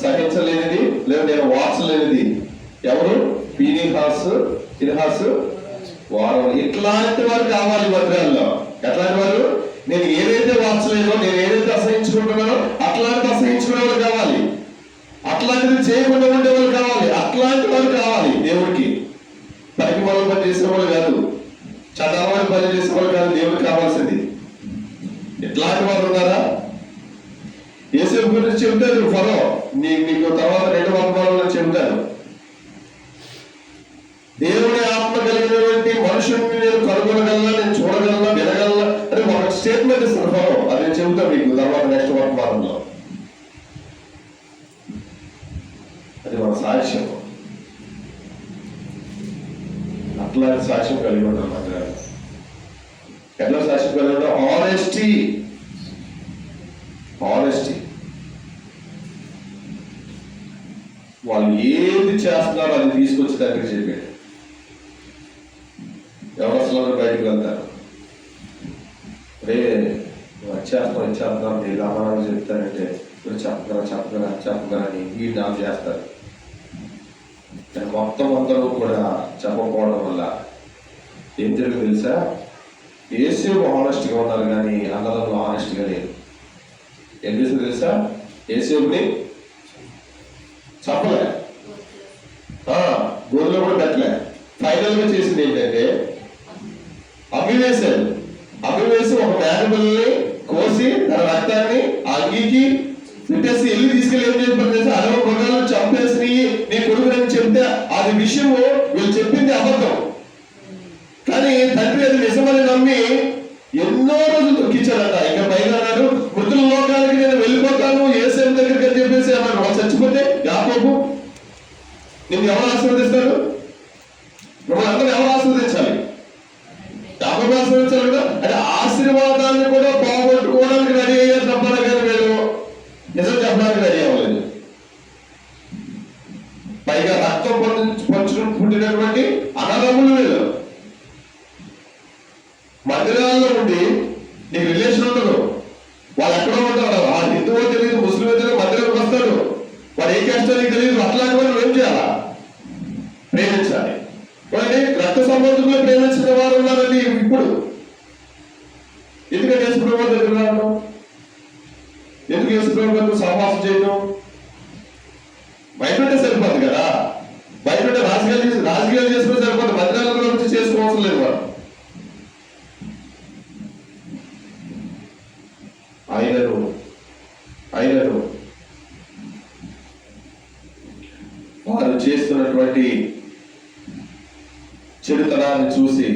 సహించలేనిది లేదా నేను వార్చలేనిది ఎవరు? ఫీనిహాస్ వారు. ఇట్లాంటి వారు కావాలి మందిరాల్లో. ఎట్లాంటి వారు? నేను ఏదైతే వార్చలేనో, నేను ఏదైతే అసహించుకుంటున్నానో అట్లాంటి అసహించుకునే వాళ్ళు కావాలి. అట్లాంటిది చేయకుండా ఉండే వాళ్ళు కావాలి. అట్లాంటి వాళ్ళు కావాలి దేవుడికి. పనికి వాళ్ళు పని చేసే వాళ్ళు కాదు, చదవాలి పని చేసే వాళ్ళు కాదు దేవుడికి కావాల్సింది. ఎట్లాంటి వాళ్ళు ఉన్నారా? యేసేపు గురించి చెబుతారు ఫరో. నీకు తర్వాత 2 వర్గాలను చెబుతారు. దేవుడి ఆత్మ కలిగినటువంటి మనుషుల్ని నేను కనుగొనగలనా, నేను చూడగలనా, వినగలనా అని ఒక స్టేట్మెంట్ ఇస్తారు ఫరో. అది నేను చెబుతాను మీకు తర్వాత నెక్స్ట్ వర్గంలో. అది మన సాక్ష్యం. అట్లాంటి సాక్ష్యం కలిగి ఉంటాం. ఎట్లా సాక్ష్యం కలిగి ఉంటాం? Honesty honesty. వాళ్ళు ఏది చేస్తున్నారో అది తీసుకొచ్చి దగ్గర చెప్పాడు. ఎవరసలు బయటకు వెళ్తారు, రే వచ్చేస్తున్నాం నేను అమ్మానాలు చెప్తానంటే మీరు చెప్పగరా అని వీళ్ళు నాకు చేస్తారు. కానీ మొత్తం అందరూ కూడా చెప్పకపోవడం వల్ల ఏం జరిగింది తెలుసా? యేసేపు హానెస్ట్గా ఉన్నారు కానీ అన్నదమ్ములు హానెస్ట్గా లేదు. ఏం చేసింది తెలుసా? యేసేపుని చెప్పలే, గోధులో కూడా పెట్టలే. ఫైనల్ గా చేసింది ఏంటంటే అభివేశాడు. అభివేసి ఒక మేకపిల్లని కోసి తన రక్తాన్ని ఆ అంగీకి పెట్టేసి వెళ్ళి తీసుకెళ్ళి ఏం చెప్పారు తెలుసా? అరవ మృగాలను చంపేసి నీ కొడుకుని చెప్తే అది విషయము వీళ్ళు చెప్పింది అబద్ధం, కానీ తండ్రి అది నిజమని నమ్మి ఎన్నో రోజులు తొక్కించాడంట. ఇక పైన అన్నాడు, మృతుల లోకానికి నేను వెళ్ళిపోతాను యేసేపు దగ్గరికి అని చెప్పేసి అన్నాడు. వాళ్ళు చచ్చిపోతే యాకోబు నిన్ను ఎవరు ఆశీర్వదిస్తాడు? మిమ్మల్ని అందరూ ఎవరు ఆశీర్వదించాలి? యాకోబు ఆశీర్వదించాలి కదా. అంటే ఆశీర్వాదాన్ని కూడా పోగొట్టుకోవడానికి రెడీ అయ్యారు తప్ప కానీ వీళ్ళు నిజం చెప్పడానికి రెడీ అవ్వలేదు. పైగా రక్తం పంచుకుని పుట్టినటువంటి అన్నదమ్ములు వీళ్ళు. మందిరాల్లో ఉండి నీకు రిలేషన్ ఉండదు, వాళ్ళు ఎక్కడో ఉంటారు. ఆ హిందువో తెలియదు, ముస్లిం తెలియదు, మందిరానికి వస్తాడు, వాడు ఏ కష్టం నీకు తెలియదు. అట్లాంటి వాళ్ళు ఏం చేయాలా? ప్రేమించాలి. రక్త సంబంధులు ప్రేమించిన వారు ఉన్నారండి ఇప్పుడు. ఎందుకంటే యేసుప్రభు దగ్గర రావడం, ఎందుకు యేసుప్రభు సహవాసం చేయడం? బయట సరిపోదు కదా, బయట రాజకీయాలు చేసుకుని సరిపోతుంది, మందిరాల గురించి చేసుకోవాల్సిన లేదు. వాడు ఆయనను వారు చేస్తున్నటువంటి చెడుతనాన్ని చూసి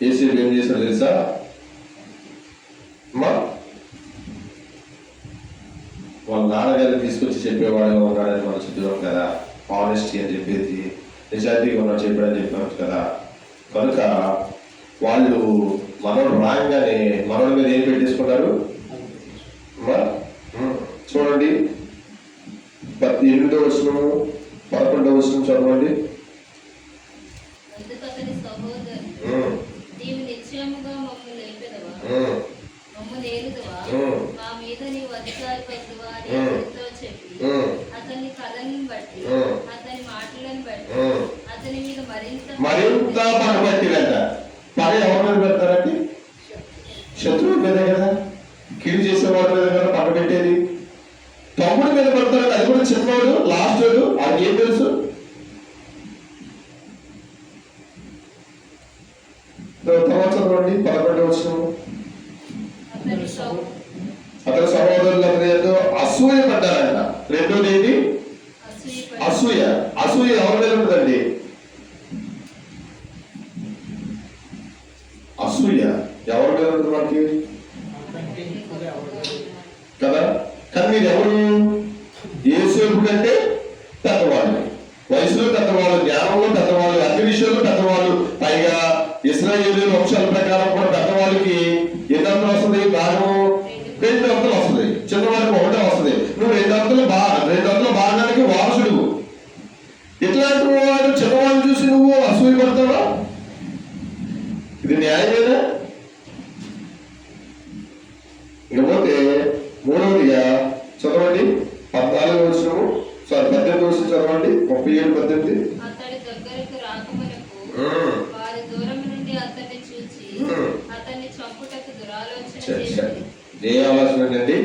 యేసేపు ఏం చేశాడు తెలుసా? వాళ్ళ నాన్నగారిని తీసుకొచ్చి చెప్పేవాడుగా ఉన్నాడని మనం చదివాం కదా. ఆనెస్టీ అని చెప్పేసి నిజాయితీగా ఉన్నాడు చెప్పాడని చెప్పాము కదా. కనుక వాళ్ళు మనోడు రాగానే మనోడి మీద ఏం పెట్టేసుకున్నారు? చూడండి 8వ వచనము 11వ వచనం చదవండి. మరింత పగబట్టిరంట. పగ ఎవరి మీద పెడతారంటే శత్రువు మీద కదా, కీడు చేసేవాడి మీద కదా పగబెట్టేది. తమ్ముడి మీద పెడతారంట, అది కూడా చిన్నవాడు, లాస్ట్ వాడు. అది ఏం తెలుసు? తర్వాత చదవండి 11వ వచనం. అతని సహోదరులందరూ అసూయ పడ్డారంట. రెండోది ఏంటి? అసూయ. అసూయ ఎవరి మీద ఉంటుందండి? అసూయ ఎవరి మీద ఉంటుంది మనకి కదా. కానీ మీరు ఎవరు? యేసేపు కంటే పెద్దవాళ్ళు, వయసులో పెద్దవాళ్ళు, జ్ఞానంలో పెద్దవాళ్ళు, అన్ని విషయాల్లో పెద్దవాళ్ళు. పైగా ఇశ్రాయేలు వంశాల ప్రకారం కూడా పెద్దవాళ్ళకి ఎన్ని అంతలు వస్తుంది? భాగము 2 అంతలు వస్తుంది, చిన్నవాళ్ళకి 1 వస్తుంది. నువ్వు 2 అంతల భాగానికి వారసుడు. ఇట్లాంటి వాడు చిన్నవాళ్ళు చూసి నువ్వు అసూయ పడతావా? ఇది న్యాయమేనా? ఇకపోతే 3వదిగా చదవండి 14వ వచనము, 18వ వచనం చదవండి. 37-18. ఏ ఆలోచన అండి?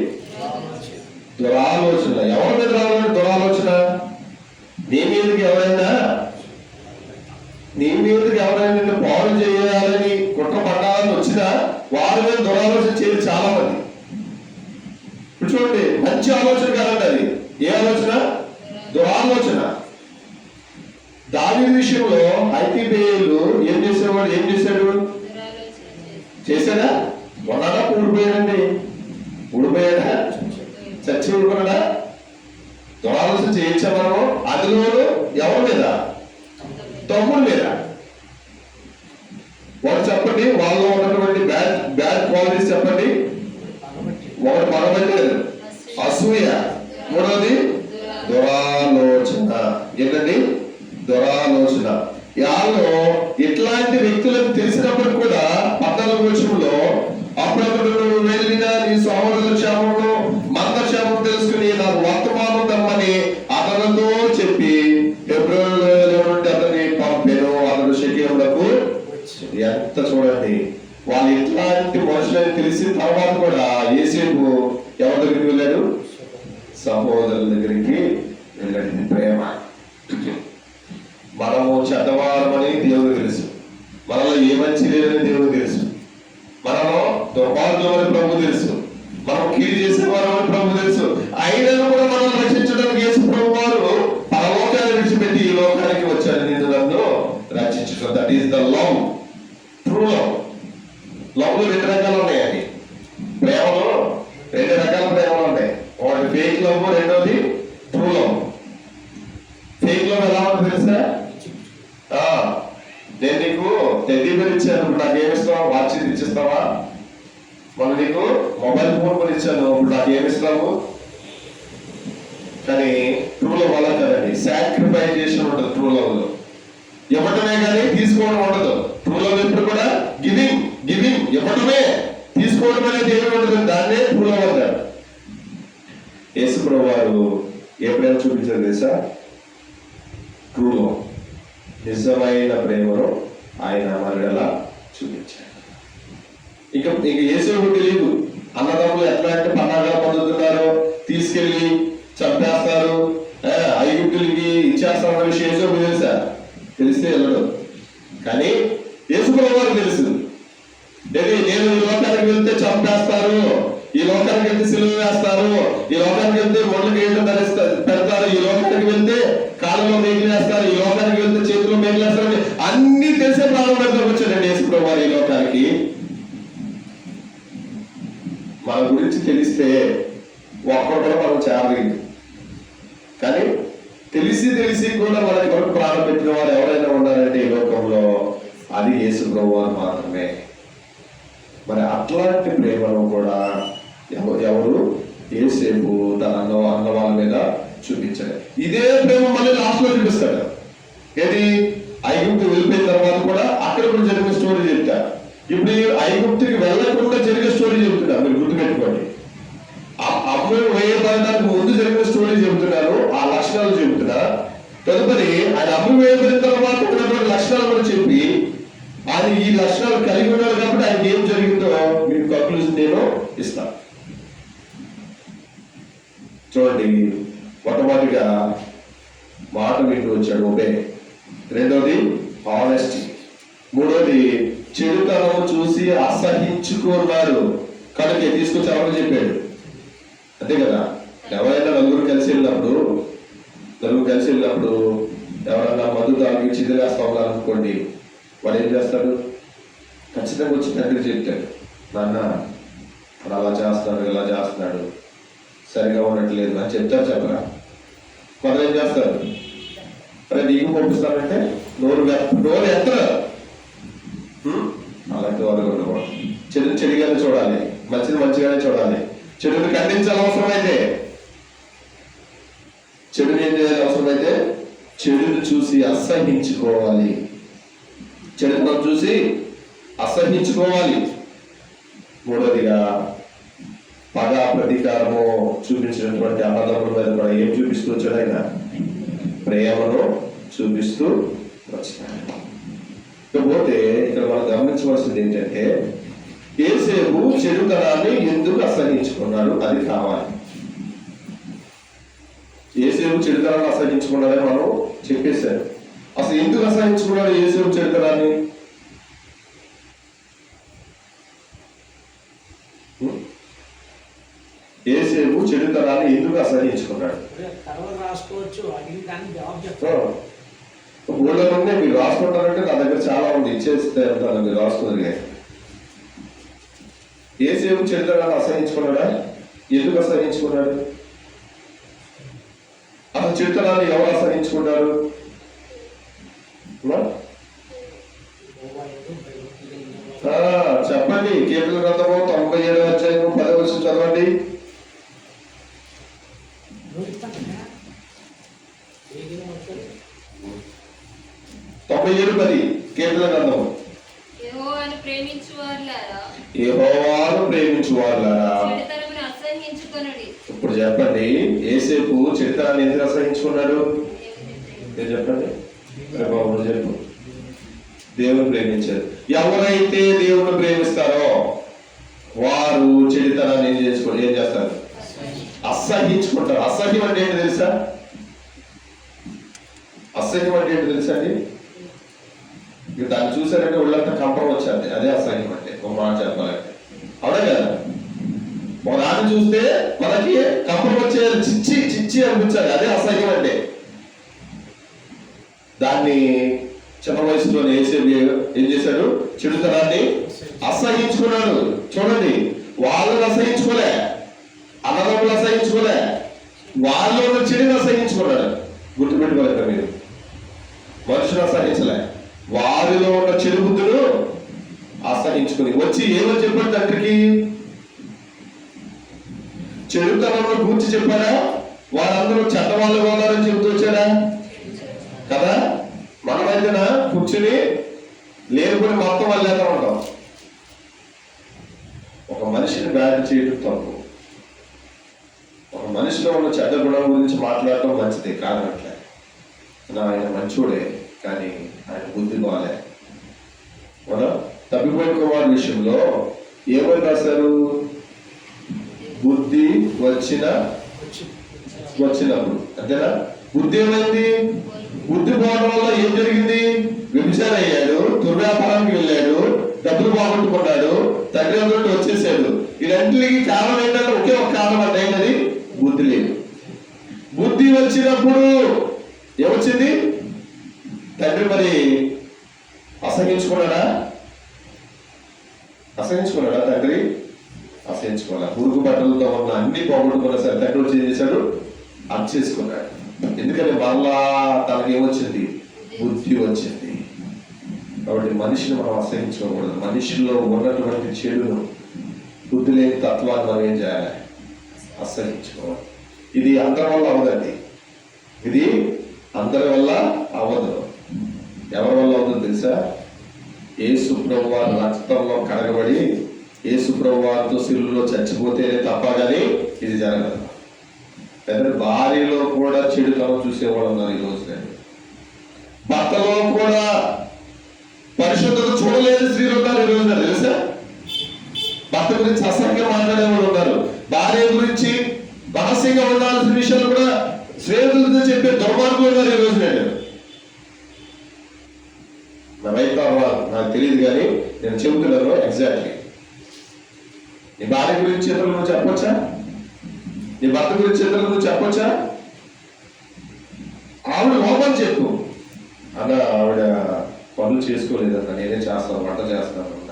దురాలోచన. ఎవరి మీద రావాలంటే దురాలోచన? నీ మీదకి ఎవరైనా పాడు చేయాలని కుట్ర పట్టాలని వచ్చినా వారి మీద దురాలోచన చేయదు చాలా మంది. ఇప్పుడు చూడండి, మంచి ఆలోచన కాదండి అది. ఏ ఆలోచన? దురాలోచన. దావీదు విషయంలో ఐతిబేయులు ఏం చేశాడు? చేశాడా? ఉన్నాడా? ఊడిపోయాడండి. ఊడిపోయాడా? చచ్చి ఊడిపోయాడా? దురాలోచన చేయించా మనము. అందులో ఎవరి మీద? తమ్ముడి మీద. వాడు చెప్పండి, వాళ్ళలో ఉన్నటువంటి బ్యాడ్ క్వాలిటీస్ చెప్పండి. పడబట్టారు అసూయ, మూడవది దురాలోచన. ఏంటండి? దురాలోచన. వాళ్ళు ఇట్లాంటి వ్యక్తులకు తెలిసినప్పుడు కూడా 14వ వచనంలో అప్పుడప్పుడు నువ్వు వెళ్ళిన నీ సహోదరుల క్షేమమును మంద క్షేమం తెలుసుకుని నాకు వర్తమానం తమ్మని అతనితో చెప్పి ఫిబ్రవరిలో నుండి అతన్ని పంపాను. అతను షెకెములకు ఎంత చూడండి, వాళ్ళు ఇట్లాంటి మనుషులని తెలిసిన తర్వాత కూడా యోసేపు ఎవరి దగ్గరికి వెళ్ళాడు? సహోదరుల దగ్గరికి వెళ్ళాడు. ప్రేమ. మనము చెడ్డవారమని దేవుడు తెలుసు, మనలో ఏ మంచి లేదని దేవుడు తెలుసు, మనము దుర్మార్గులని ప్రభు తెలుసు, మనం కీడు చేసేవారమని ప్రభు తెలుసు. అయినా కూడా మనం రక్షించడానికి యేసు ప్రభు వారు పరలోకాన్ని విడిచిపెట్టి ఈ లోకానికి వచ్చారు, నిన్ను నన్ను రక్షించడం. That is the love, true love. Love లో 2 రకాలు ఉన్నాయండి. ప్రేమలో 2 రకాల ప్రేమలు ఉన్నాయి. ఒకటి ఫేక్ లవ్, రెండోది ట్రూ లవ్. ఫేక్ లవ్ ఎలా ఉంటుంది తెలుసా? నేను నీకు టెడ్డీ బేర్ ఇచ్చాను, ఇప్పుడు నాకు ఏమిస్తావా? వాచ్ ఇచ్చిస్తావా? మనం నీకు మొబైల్ ఫోన్ కొని ఇచ్చాను, ఇప్పుడు నాకు ఏమిస్తావు? కానీ ట్రూ లవ్ అలా కదండి, సాక్రిఫైస్ చేసి ఉంటుంది ట్రూ లవ్ లో. ఇవ్వటమే కానీ తీసుకోవడం ఉండదు. ట్రూ లవ్ ఎప్పుడు కూడా గివింగ్, గివింగ్, ఇవ్వటమే, తీసుకోవడం అనేది ఏమి ఉండదు. దాన్నే ట్రూ లవ్ అంటారు. యేసు ప్రభు వారు ఎప్పుడైనా చూపించారు తెలుసా? ట్రూ లవ్, నిజమైన ప్రేమను ఆయన మనలా చూపించాడు. ఇక యేసుకు తెలియదు అన్నదమ్ములు ఎట్లాంటి పన్నాగా పొందుతున్నారో, తీసుకెళ్లి చంపేస్తారు, ఐగుప్తులకి ఇచ్చేస్తారన్న విషయం యేసుకు తెలుసా? తెలిస్తే వెళ్ళడు. కానీ యేసు ప్రభు వారికి తెలుసు, నేను ఈ లోకానికి వెళ్తే చంపేస్తారు, ఈ లోకానికి వెళ్తే సిలువ వేస్తారు, ఈ లోకానికి వెళ్తే ఒళ్ళకి ఏళ్ళు పెడతారు, ఈ లోకానికి వెళ్తే కాళ్ళలో మేగిలేస్తారు, ఈ లోకానికి వెళ్తే చేతిలో మేగిలేస్తారు, అన్ని తెలిసే ప్రాణం పెడతారు వచ్చాడండి యేసు ప్రభు వారు ఈ లోకానికి. మన గురించి తెలిస్తే ఒక్కరు కూడా మనం చేరలేదు. కానీ తెలిసి కూడా మన కొరకు ప్రాణం పెట్టిన వారు ఎవరైనా ఉన్నారంటే ఈ లోకంలో అది యేసు ప్రభు వారు మాత్రమే. మరి అట్లాంటి ప్రేమను కూడా ఎవరు? యేసేపు తన అన్న వాళ్ళ మీద చూపించాడు. ఇదే ప్రేమ మళ్ళీ లాస్ట్ లో చూపిస్తాడు. ఏది? ఐగుప్తు వెళ్ళిపోయిన తర్వాత కూడా అక్కడ కూడా జరిగిన స్టోరీ చెప్తారు. ఇప్పుడు ఐగుప్తుకి వెళ్ళకుండా జరిగే స్టోరీ చెబుతున్నారు, మీరు గుర్తుపెట్టుకోండి. అమ్మ వేయబడడానికి ముందు జరిగిన స్టోరీ చెబుతున్నారు, ఆ లక్షణాలు చెబుతున్నా. తదుపరి ఆయన అమ్మ వేయబడిన తర్వాత ఉన్నటువంటి లక్షణాలు కూడా చెప్పి, ఆయన ఈ లక్షణాలు కలిగి ఉన్నారు కాబట్టి ఆయనకి ఏం జరిగిందో మీకు కంక్లూజన్ నేను ఇస్తాను. చూడండి, మొట్టమొదటిగా మాట వింటూ వచ్చాడు, ఒబే. రెండోది ఆనెస్టీ. మూడోది చెడుతనం చూసి అసహించుకున్నారు కనుక తీసుకొచ్చి ఎవరు చెప్పాడు? అంతే కదా. ఎవరైనా నలుగురు కలిసి వెళ్ళినప్పుడు ఎవరైనా మందు తాగి చిదిరేస్తా ఉన్నారు అనుకోండి, వాడు ఏం చేస్తాడు? ఖచ్చితంగా వచ్చి తండ్రికి చెప్తాడు, నాన్న వాడు అలా చేస్తున్నాడు, ఇలా చేస్తున్నాడు, సరిగా ఉండట్లేదు అని చెప్తారు. చెప్పరా? కొందరు ఏం చేస్తారు? అరే నీకు పంపిస్తానంటే నోరు ఎత్తరా. అలాంటి వారు ఉండకూడదు. చెడుని చెడుగానే చూడాలి, మంచిని మంచిగానే చూడాలి. చెడుని ఖండించాలి అవసరమైతే, చెడుని ఏం చేయాలి అవసరమైతే? చెడుని చూసి అసహించుకోవాలి. చెడుని చూసి అసహించుకోవాలి. మూడోదిగా పగ ప్రతీకారము చూపించినటువంటి అన్నదమ్ముల మీద కూడా ఏం చూపిస్తూ వచ్చాడు? ఆయన ప్రేమను చూపిస్తూ వచ్చినాడు. ఇకపోతే ఇక్కడ మనం గమనించవలసింది ఏంటంటే, యేసేపు చెడుతనాన్ని ఎందుకు అసహించుకున్నాడు అది కావాలి. యేసేపు చెడుతనాన్ని అసహించుకున్నాడని మనం చెప్పేశారు. అసలు ఎందుకు అసహించుకున్నాడు యేసేపు చెడుతనాన్ని? యేసేపు చెడుతనాన్ని ఎందుకు అసహించుకున్నాడు? ఊళ్ళోనే మీరు రాసుకుంటారంటే నా దగ్గర చాలా ఉంది, ఇచ్చేస్తే అంటాను, మీరు రాసుకున్నారు. యేసేపు చెడుతనాన్ని అసహించుకున్నాడా? ఎందుకు అసహించుకున్నాడు? అసలు చెడుతనాన్ని ఎవరు అసహించుకున్నారు? చెప్పండి. కీర్తన గ్రంథము 97వ అధ్యాయం 10వ వచనం చదవండి. 97:10 కీర్తన గ్రంథం. యెహోవాను ప్రేమించువారులారా, యెహోవాను ప్రేమించువారులారా. చెడుతనమును అసహ్యించుకొనుడి. ఇప్పుడు చెప్పండి, యేసేపు చెడుతనాన్ని ఎందుకు అసహించుకున్నాడు? మీరు చెప్పండి. బాబు చెప్పు. దేవుని ప్రేమించారు. ఎవరైతే దేవుని ప్రేమిస్తారో వారు చెడుతనాన్ని ఏం చేస్తారు? అసహించుకుంటారు. అసహ్యం అంటే ఏంటి తెలుసా? అసహ్యం అంటే ఏంటి తెలుసా అండి? ఇక దాన్ని చూసారంటే ఒళ్ళంతా కంపరం వచ్చేది. అదే అసహ్యం అంటే, ఒక మాట చెప్పాలంటే. అవునా కదా? ఒక దాన్ని చూస్తే మనకి కంపరం వచ్చేది, చిచ్చి చిచ్చి అనిపించాలి. అదే అసహ్యం అంటే. దాన్ని చిన్న వయసులో ఏం చేశాడు? చెడుతనాన్ని అసహించుకున్నాడు. చూడండి, వాళ్ళని అసహించుకోలే, అన్నదమ్ములు అసహించుకోలే, వాళ్ళలో చెడుని అసహించుకున్నాడు. గుర్తుపెట్టుకోలేక మీరు, మనుషులు అసహించలే, వారిలో ఉన్న చెడు బుద్ధులు అసహించుకుని వచ్చి ఏమో చెప్పాడు తండ్రికి? చెడుతనంలో కూర్చి చెప్పాడా? వాళ్ళందరూ చెడ్డ వాళ్ళు ఉన్నారని చెబుతూ వచ్చాడా? కదా? మనమైతేనా కూర్చుని లేనుకుని మొత్తం వాళ్ళేదా ఉంటాం. ఒక మనిషిని బ్యాడ్ చేయడం తప్పు. ఒక మనిషిలో ఉన్న చెడ్డ గుణం గురించి మాట్లాడటం మంచిదే, కాదనట్లే. ఆయన మంచోడే, కానీ ఆయన బుద్ధి బాలే. మన తప్పిపోయిన కుమార్ విషయంలో ఏమని రాశారు? బుద్ధి వచ్చినప్పుడు. అంతేనా? బుద్ధి ఏమైంది? బుద్ధి పోవడం వల్ల ఏం జరిగింది? వ్యభిచారం అయ్యాడు, దుర్వ్యాపారానికి వెళ్ళాడు, డబ్బులు పోగొట్టుకున్నాడు, తండ్రి నుండి వచ్చేసాడు. ఇదంటికి కారణం ఏంటంటే ఒకే ఒక కారణం అంటే ఏంటది? బుద్ధి లేదు. బుద్ధి వచ్చినప్పుడు ఏమొచ్చింది? తండ్రి మరి అసహించుకున్నాడా? తండ్రి అసహించుకోవాలా. పురుగు బట్టలతో ఉన్న అన్ని పోగొట్టుకున్నా సరే తండ్రి వచ్చి ఏం చేశాడు? అర్చేసుకున్నాడు. ఎందుకని మళ్ళా తనకి ఏమొచ్చింది? బుద్ధి వచ్చింది. కాబట్టి మనిషిని మనం అసహించుకోకూడదు. మనిషిలో ఉన్నటువంటి చెడును, బుద్ధి లేని తత్వాన్ని మనం ఏం చేయాలి? అసహించుకోవాలి. ఇది అందరి వల్ల అవదండి. ఇది అందరి వల్ల అవ్వదు. ఎవరి వల్ల అవుతుందో తెలుసా? యేసు ప్రభువారి రక్తంలో కడగబడి యేసు ప్రభువారితో సిలువలో చచ్చిపోతేనే తప్ప కానీ ఇది జరగదు. లేదా భార్యలో కూడా చెడుతనం చూసేవాళ్ళు ఉన్నారు ఈ రోజు. భర్తలో కూడా పరిశుద్ధత చూడలేని స్త్రీలు ఉన్నారు ఈ రోజున, తెలుసా? భర్త గురించి అసహ్యంగా మాట్లాడేవాళ్ళు ఉన్నారు. భార్య గురించి రహస్యంగా ఉండాల్సిన విషయాలు కూడా స్నేహితులతో చెప్పే దుర్మార్గులు ఉన్నారు ఈ రోజు. నా వైపు నాకు తెలియదు, కానీ నేను చెబుతున్నాను ఎగ్జాక్ట్లీ. నీ భార్య గురించి ఇతరులు నువ్వు చెప్పొచ్చా? నీ భర్త గురించి ఇతరులు నువ్వు చెప్పొచ్చా? ఆవిడ లోపం చెప్పు. అన్న ఆవిడ పనులు చేసుకోలేదన్న, నేనే చేస్తాను, వంట చేస్తాను అన్న,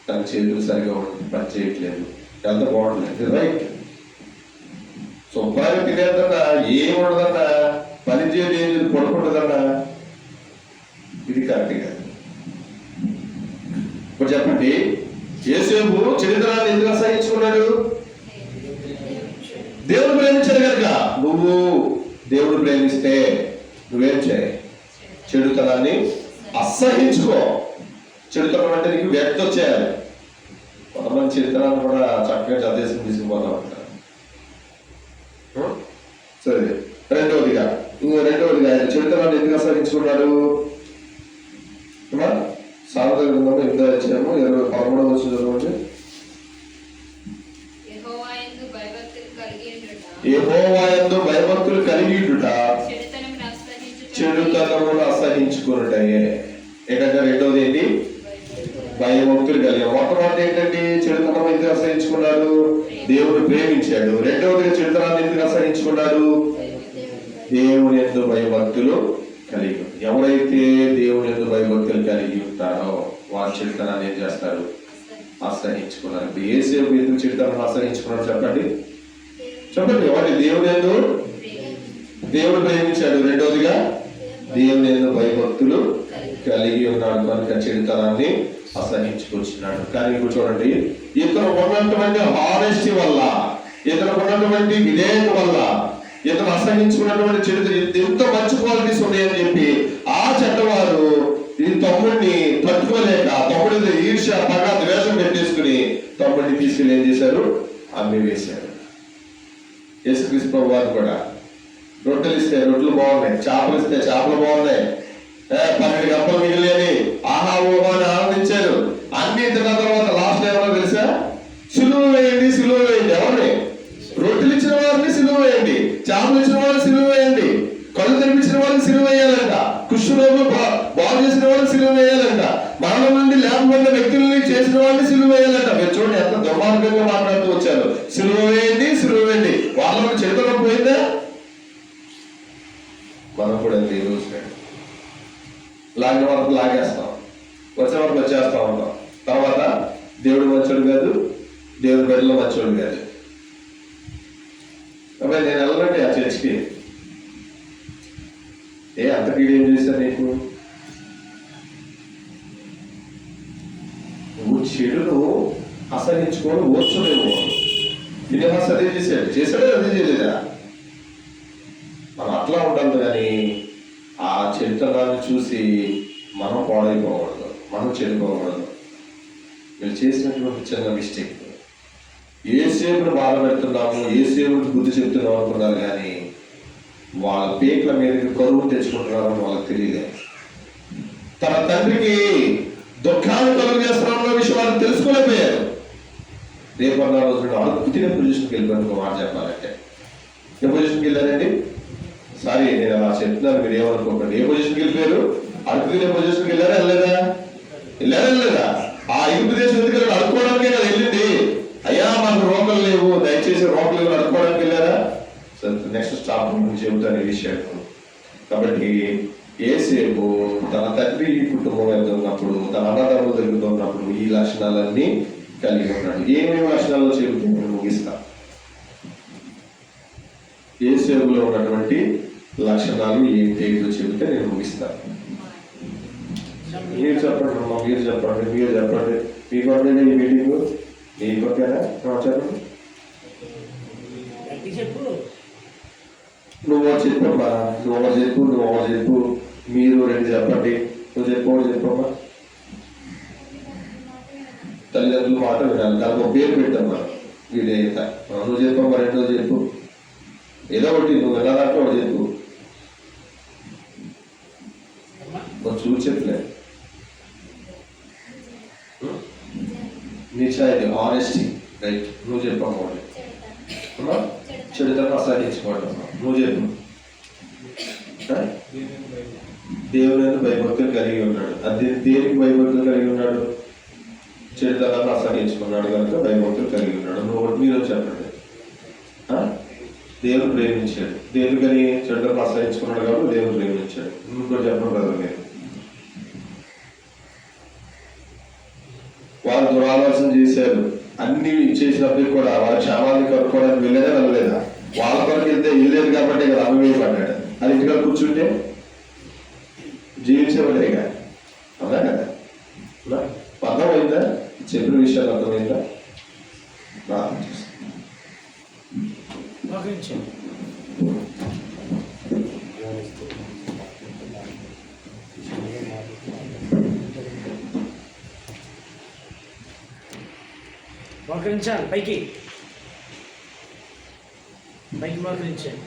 తన చేతులు సరిగా పని చేయట్లేదు, ఎంత బాగుండలేదు. రైట్. శుభ్రంగా తినేదన్నా, ఏం ఉండదన్నా, పని చేయదు, ఏం లేదు, పడుకుంటుందన్నా, ఇది కరెక్ట్ కాదు. ఇప్పుడు చెప్పండి, యేసేపు చరిత్రాన్ని ఎందుకు అసహించుకున్నాడు? దేవుడు ప్రేమించాడు కనుక. నువ్వు దేవుడు ప్రేమిస్తే నువ్వేం చేయి? చెడుతనాన్ని అసహించుకో. చెడుతనం అంటే నీకు వ్యక్తి వచ్చేయాలి. కొంతమంది చెడుతనాన్ని కూడా చక్కగా చదివేసి తీసుకుపోతా ఉంటారు. సరే, రెండవదిగా ఆయన చెడుతనాన్ని ఎందుకు అసహించుకున్నాడు? సామెతల గ్రంథంలో 8వ అధ్యాయము 13వ వచనం చదవండి. యెహోవాయందు భయభక్తులు కలిగి ఉండుట చెడుతనమును అసహించుకున్నటయే. ఏంటంటే రెండవది ఏంటి? భయభక్తులు కలిగి. మొట్టమొదటి ఏంటండి? చెడుతనం ఎందుకు అసహించుకున్నాడు? దేవుడు ప్రేమించాడు. రెండవది చెడుతనాన్ని ఎందుకు అసహించుకున్నాడు? దేవుని యందు భయభక్తులు కలిగి. ఎవరైతే దేవుని యందు భయభక్తులు కలిగి ఉంటారో వారు చెడుతనాన్ని ఏం చేస్తారు? అసహించుకున్నారు. ఇప్పుడు యేసేపు ఎందుకు చెడుతనాన్ని అసహించుకున్నాడు చెప్పండి? వాటి దేవుని యందు దేవుడు ప్రేమించాడు. రెండవదిగా దేవుని యందు భయభక్తులు కలిగి ఉన్నాడు కనుక చెడుతనాన్ని అసహించుకొచ్చినాడు. కానీ ఇప్పుడు చూడండి, ఇతను ఉన్నటువంటి హానెస్టీ వల్ల, ఇతను ఉన్నటువంటి విధేయత వల్ల, ఇతను అసహించుకున్నటువంటి చెడు ఎంతో మంచి క్వాలిటీస్ ఉన్నాయని చెప్పి ఆ చెడ్డవారు తమ్ముడిని తట్టుకోలేక తమ్ముడి ఈర్ష్య పగ ద్వేషం పెట్టేసుకుని తమ్ముడిని తీసుకెళ్ళి ఏం చేశారు? అమ్మి వేశారు. యేసుక్రీస్తు ప్రభు వారు కూడా రొట్టెలు ఇస్తే రొట్టెలు బాగున్నాయి, చేపలు ఇస్తే చేపలు బాగున్నాయి, 12 గంపలు మిగిలిని ఆహా ఓహో అని ఆనందించారు. అన్ని తిన్న తర్వాత లాస్ట్ ఏమో తెలుసా? సిలువ వేయండి, సిలువ వేయండి. ఎవరిని? రొట్టెలు ఇచ్చిన వారిని సిలువ వేయండి, చేపలు ఇచ్చిన వారిని సిలువ వేయండి, కళ్ళు తెరిపించిన వాళ్ళని సిలువ వేయాలంట, కుష్ఠరోగులు బాగు చేసిన వాళ్ళని సిలువ వేయాలంట, మరణం నుండి లేకపోయిన వ్యక్తుల్ని చేసిన వాళ్ళని సిలువ వేయాలంట. మీరు చూడండి ఎంత దుర్మార్గంగా మాట్లాడుతూ వచ్చారు. సిలువ వేయండి, సిలువ వేయండి. వాళ్ళని చేతుల్లో పోయిందా? మనం కూడా అంతే. ఈ రోజు లాగిన వరకు లాగేస్తాం, వచ్చే వరకు వచ్చేస్తా ఉంటాం. తర్వాత దేవుడు మంచోడు కాదు, దేవుడి బిడ్డలు మంచోడు కాదు. కాబట్టి నేను వెళ్ళండి ఆ చర్చికి. అంతకీ ఏం చేశాను నీకు? నువ్వు చెడును అసహించుకొని ఓర్చలేవు. ఫినెహాస్ అదే చేశాడు అదే చేయలేదా? మనం అట్లా ఉండాలి. కానీ ఆ చెడుతనాన్ని చూసి మనం పాడైపోకూడదు, మనం చెడిపోకూడదు. వీళ్ళు చేసినటువంటి చిన్న మిస్టేక్. ఏసేపుని బాధ పెడుతున్నాము, ఏసేపుని బుద్ధి చెప్తున్నాం అనుకున్నారు. కానీ వాళ్ళ పేట్ల మీదకి కరువు తెచ్చుకుంటున్నారని వాళ్ళకి తెలియలేదు. తన తండ్రికి దుఃఖాన్ని కలుగు చేస్తున్న విషయం వాళ్ళు తెలుసుకోలేకపోయారు. రేపన్న రోజు అడుగు తినే పొజిషన్కి వెళ్ళిపోయిన మాట చెప్పాలంటే ఏ పొజిషన్కి వెళ్ళారండి? సారీ, నేను అలా చెప్తున్నాను, మీరు ఏమనుకోకండి. ఏ పొజిషన్కి వెళ్ళిపోయారు? అడుగు తినే పొజిషన్కి వెళ్ళారా? వెళ్ళలేదా? ఆ ఇరుపు దేశం ఎందుకు వెళ్ళారు? అడుక్కోవడానికే కదా వెళ్ళింది. అయ్యా మాకు రోకలు లేవు, దయచేసి రోకలు లేవు అడుక్కోవడానికి వెళ్ళారా? నెక్స్ట్ స్టాప్ నుంచి చెబుతాను ఈ విషయాలు. కాబట్టి యేసేపు తన తండ్రి కుటుంబం వెళ్తున్నప్పుడు, తన అన్నదమ్ములు జరుగుతున్నప్పుడు ఈ లక్షణాలన్నీ కలిగి ఉన్నాడు. ఏమేమి లక్షణాలు చెబుతూ నేను ముగిస్తా. యేసేపులో ఉన్నటువంటి లక్షణాలు ఏంటో చెబితే నేను ముగిస్తాను. మీరు చెప్పండి అమ్మా, మీరు చెప్పండి. మీకు ఈ మీటింగ్ మీకు ఓకేనా? చెప్పండి. నువ్వు చెప్పమ్మా, నువ్వు చెప్పు, మీరు 2 చెప్పండి. నువ్వు చెప్పమ్మా. తల్లిదండ్రులు మాట వినాలి. దానికి ఒక పేరు పెట్టమ్మా. వీడేత నువ్వు చెప్పమ్మా, 2 చెప్పు. ఏదో ఒకటి నువ్వు ఎలా దాంట్లో ఒకటి చెప్పు. చూసి చెప్పలే. నిశ్చయం, ఆనెస్టీ, రైట్. నువ్వు చెప్పమ్మా ఒకటి. చెడుతను అసహించుకోవడం. నువ్వు చెప్పు. దేవుని భయభక్తులు కలిగి ఉన్నాడు. అది దేనికి భయభక్తులు కలిగి ఉన్నాడు? చెడుతనాన్ని అసహించుకున్నాడు కనుక భయభక్తులు కలిగి ఉన్నాడు. మీరు చెప్పండి. దేవుడు ప్రేమించాడు. దేవుడికని చెడుతను అసహించుకున్నాడు కాబట్టి దేవుడు ప్రేమించాడు. ఇంకోటి చెప్పడం కదా మీరు. వారు దురాలోచన చేశారు. అన్ని చేసినప్పటికీ కూడా వారి క్షేమాన్ని కనుక్కోవడానికి వెళ్ళలేదా? వాళ్ళ కొరకు వెళ్తే వెళ్ళలేదు కాబట్టి కదా అభివేయపడ్డాడు. అది ఇంటిగా కూర్చుంటే జీవించేవాడేగా. అవునా కదా? అర్థమైందా? చెప్పిన విషయాలు అర్థమైందా? మోకరించాలి, పైకి మోకరించాలి.